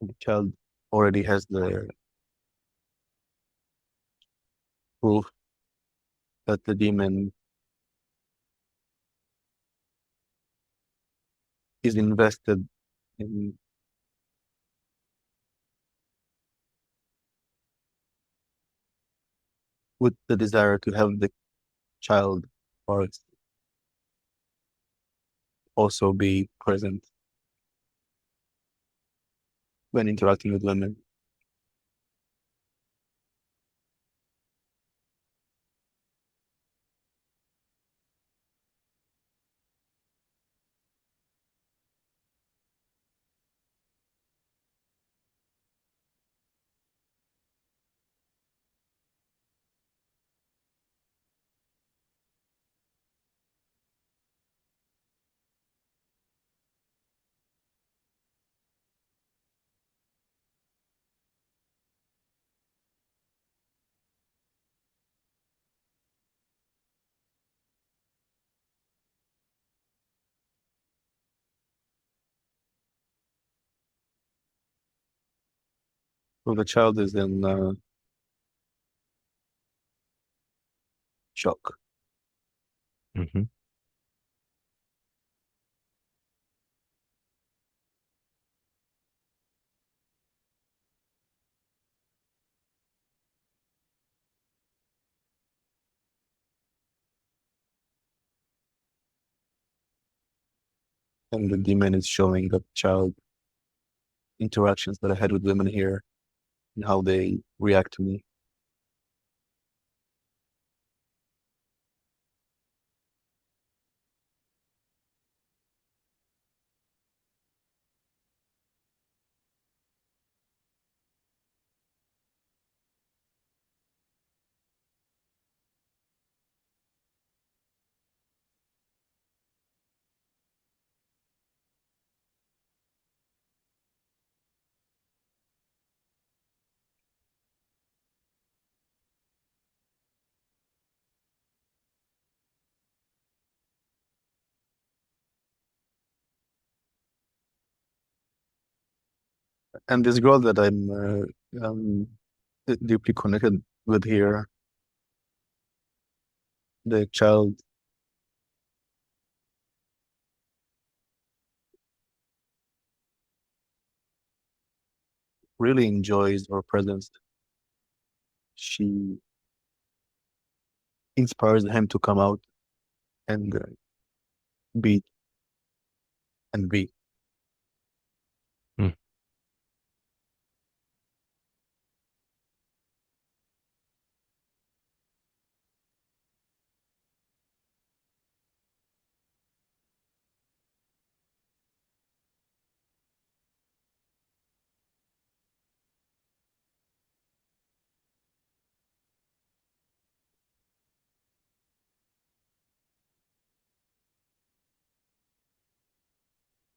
The child already has the proof that the demon is invested in with the desire to have the child or also be present when interacting with women. So the child is in shock. Hmm. And the demon is showing the child interactions that I had with women here and how they react to me. And this girl that I'm deeply connected with here, the child really enjoys our presence. She inspires him to come out and be and be. Mm.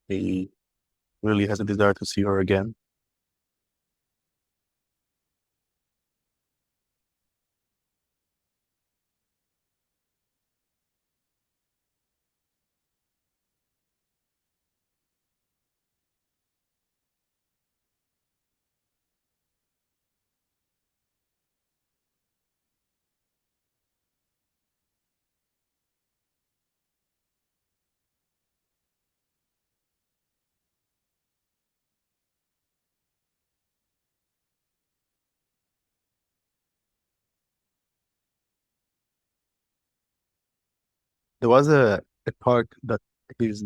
He really has a desire to see her again. There was a part that his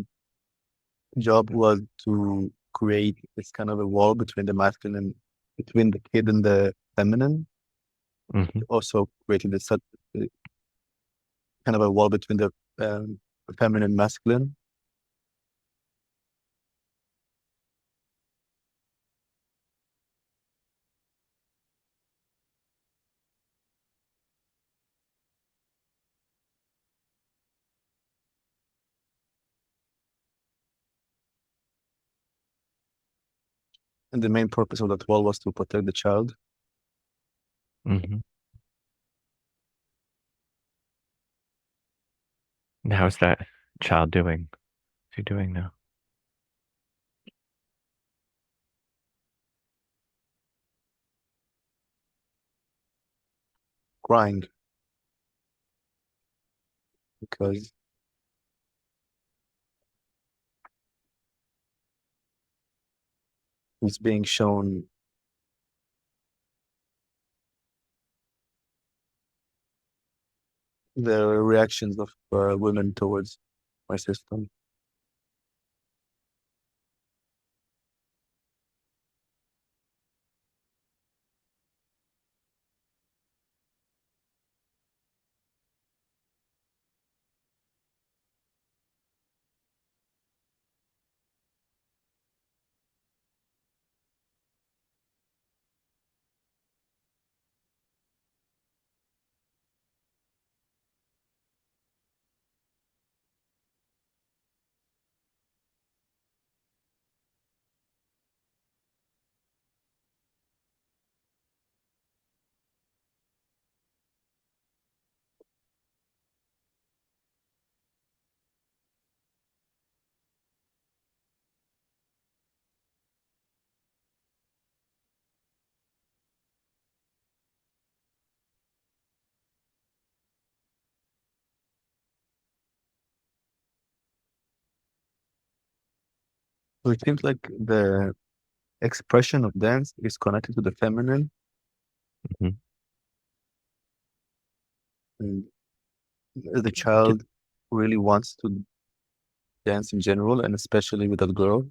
job was to create this kind of a wall between the masculine and between the kid and the feminine. Hmm. Also creating this kind of a wall between the feminine and masculine. And the main purpose of that wall was to protect the child. Hmm. And how's that child doing? What's he doing now? Crying because he's being shown the reactions of women towards my system. So it seems like the expression of dance is connected to the feminine, Mhm. and the child really wants to dance in general, and especially with that girl.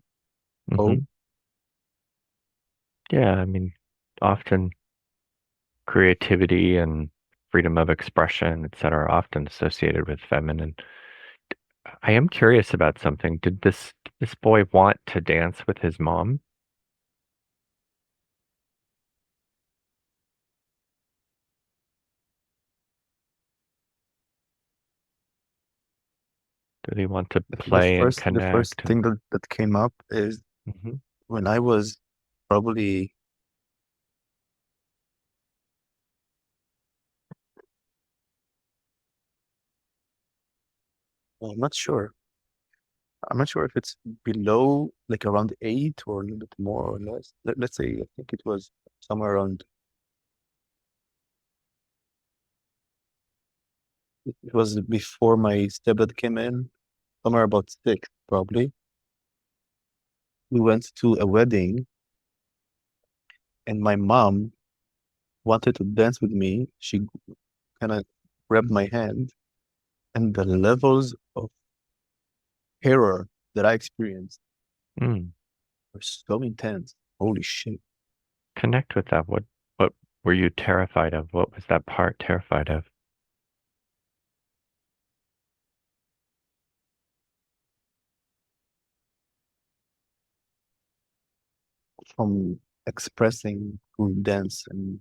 Oh, Mhm. Yeah, I mean, often creativity and freedom of expression, etc., are often associated with feminine. I am curious about something. Did this boy want to dance with his mom? Did he want to the play and first connect? And thing that came up is Mhm. when I was probably, well, I'm not sure. I'm not sure if it's below, like around 8 or a little bit more or less. Let's say, I think it was somewhere around, it was before my stepdad came in, somewhere about 6, probably. We went to a wedding, and my mom wanted to dance with me. She kind of grabbed my hand, and the levels of terror that I experienced Mm. were so intense. Holy shit. Connect with that. What were you terrified of? What was that part terrified of? From expressing through dance, and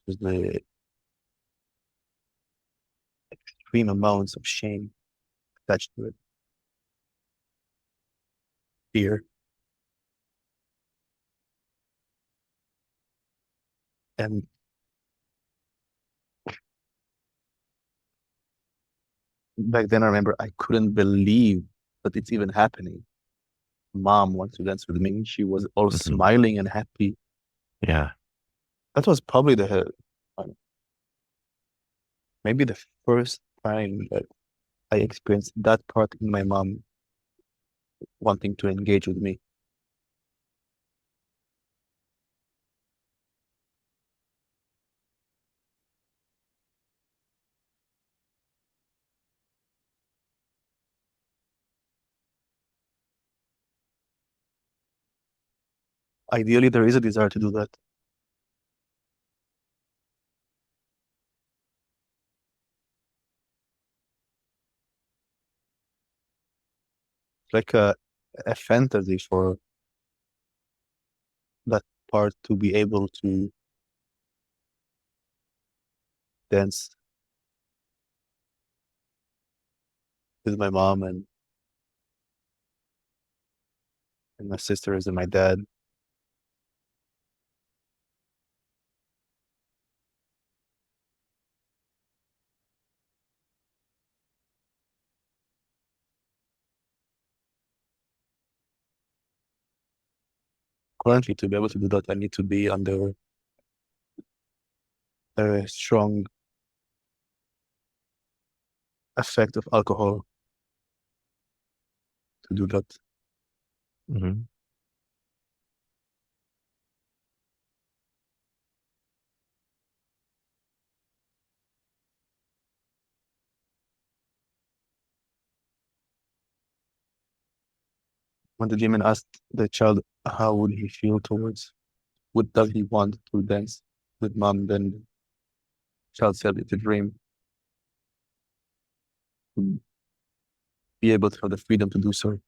just the extreme amounts of shame attached to it, fear. And back then, I remember I couldn't believe that it's even happening. Mom wants to dance with me. She was all Mhm. smiling and happy. Yeah. That was probably uh, maybe the first time that I experienced that part in my mom wanting to engage with me. Ideally, there is a desire to do that. Like a fantasy for that part to be able to dance with my mom and my sisters and my dad. Currently, to be able to do that, I need to be under a strong effect of alcohol to do that. Mhm. When the demon asked the child how would he feel towards, what does he want to dance with mom, then the child said it's a dream to be able to have the freedom to do so.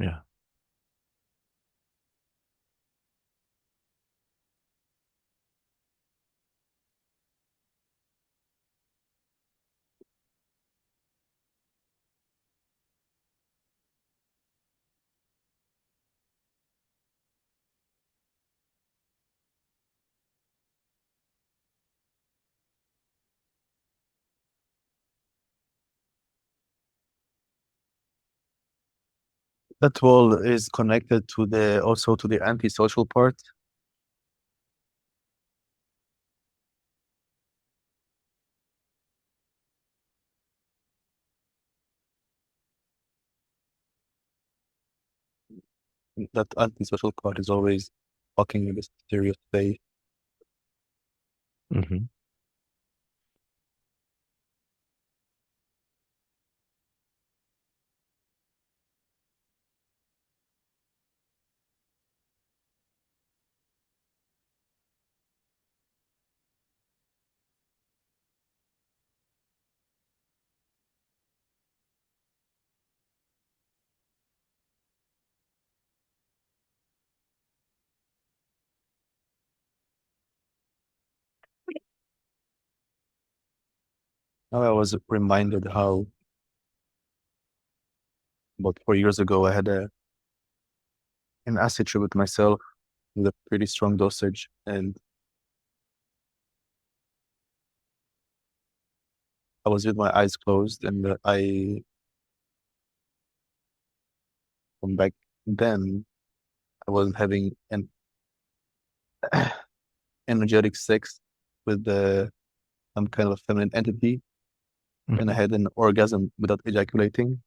Yeah. that wall is connected to the also to the antisocial part. That antisocial part is always talking in this serious way. Mm-hmm. Now I was reminded how about 4 years ago I had an acid trip with myself with a pretty strong dosage, and I was with my eyes closed, and from back then I was having an energetic sex with some kind of feminine entity, and I had an orgasm without ejaculating.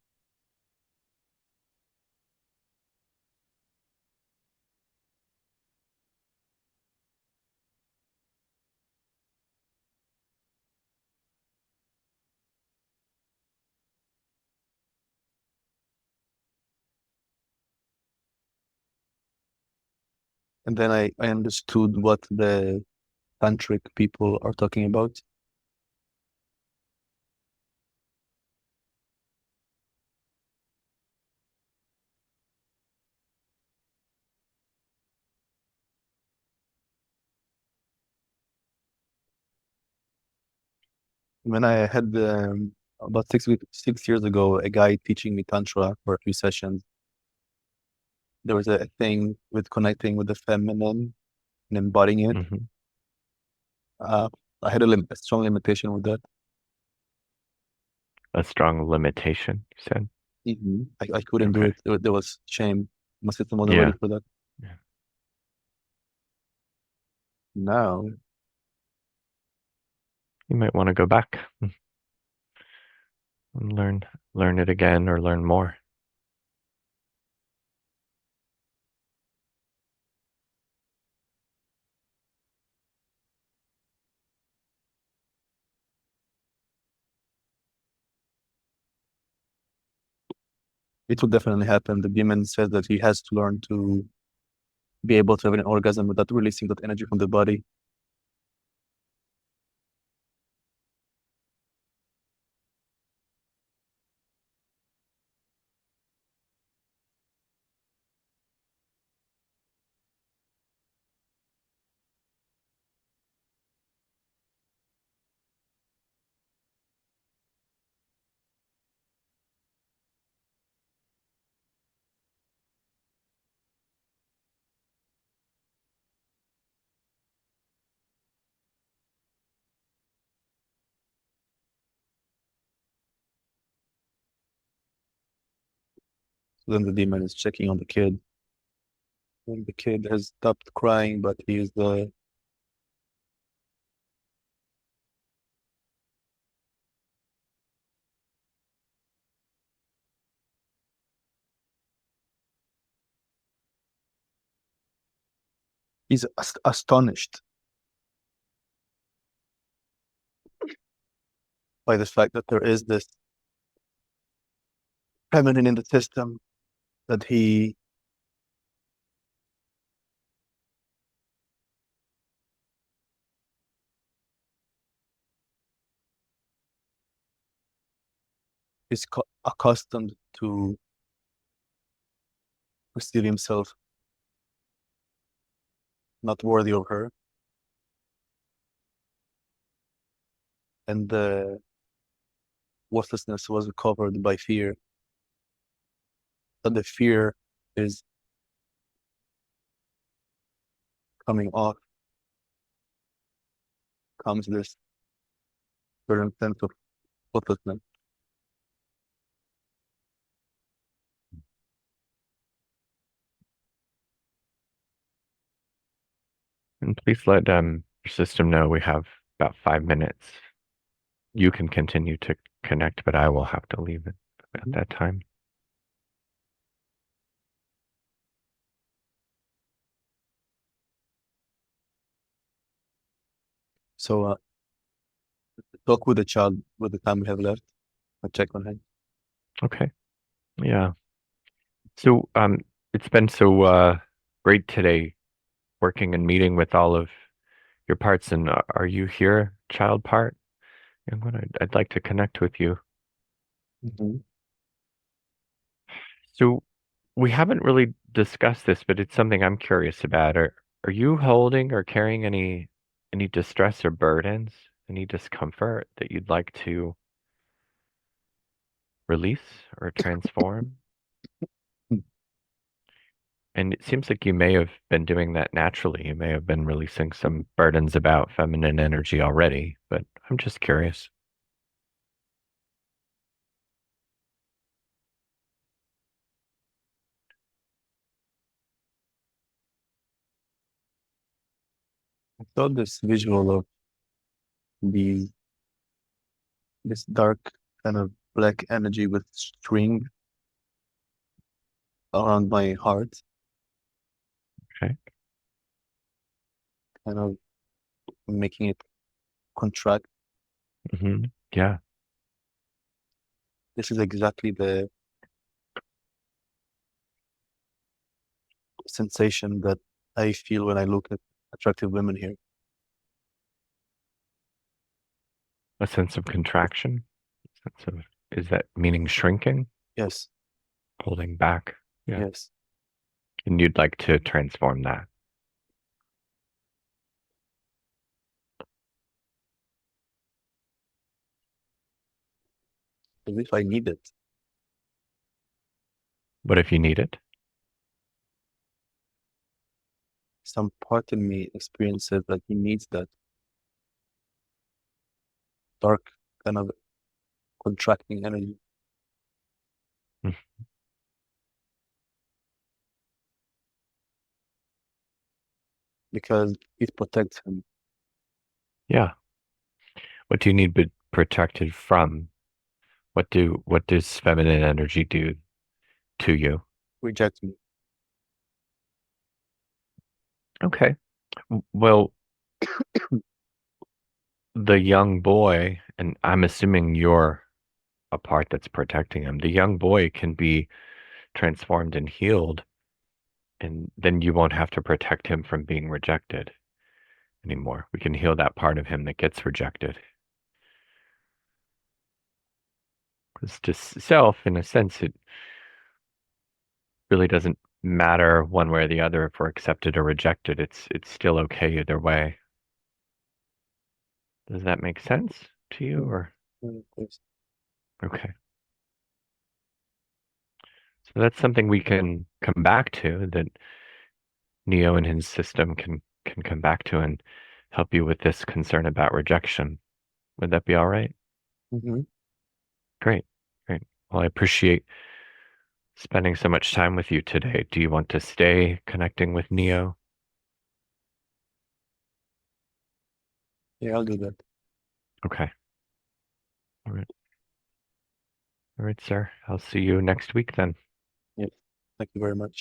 And then I understood what the tantric people are talking about. When I had about 6 years ago, a guy teaching me Tantra for a few sessions, there was a thing with connecting with the feminine and embodying it. Mm-hmm. I had a strong limitation with that. A strong limitation, you said? I couldn't do Okay. it. There was shame. My system wasn't Yeah. ready for that. Yeah. Now, You might want to go back and learn it again or learn more. it will definitely happen. The demon says that he has to learn to be able to have an orgasm without releasing that energy from the body. So then the demon is checking on the kid. And the kid has stopped crying, but he's astonished by the fact that there is this feminine in the system that he is accustomed to perceive himself not worthy of her, and the worthlessness was covered by fear. That the fear is coming off, comes this certain sense of worthlessness. And please let your system know we have about 5 minutes. You can continue to connect, but I will have to leave it at that time. So talk with the child with the time we have left. I'll check on him. Okay. Yeah. So it's been so great today working and meeting with all of your parts. And are you here, child part? And what I'd like to connect with you. So we haven't really discussed this, but it's something I'm curious about. Are you holding or carrying any distress or burdens, any discomfort that you'd like to release or transform? And it seems like you may have been doing that naturally. You may have been releasing some burdens about feminine energy already, but I'm just curious. I thought this visual of this dark kind of black energy with string around my heart, Okay. kind of making it contract. Yeah. This is exactly the sensation that I feel when I look at attractive women here. A sense of contraction. Is that meaning shrinking, Yes, holding back? Yeah. yes. And you'd like to transform that. As if I need it. What if you need it? Some part in me experiences that he needs that dark kind of contracting energy. Mm. Because it protects him. Yeah. What do you need be protected from? What does feminine energy do to you? Rejects me. Okay. Well, the young boy, and I'm assuming you're a part that's protecting him. The young boy can be transformed and healed, and then you won't have to protect him from being rejected anymore. We can heal that part of him that gets rejected. Because to self, in a sense, it really doesn't matter one way or the other if we're accepted or rejected. It's still okay either way. Does that make sense to you or Yes. okay. So that's something we can come back to that Neo and his system can come back to and help you with this concern about rejection. Would that be all right? Great. Great. Well, I appreciate spending so much time with you today. Do you want to stay connecting with Neo? Yeah, I'll do that. Okay. All right. All right, sir. I'll see you next week then. Yes. Thank you very much.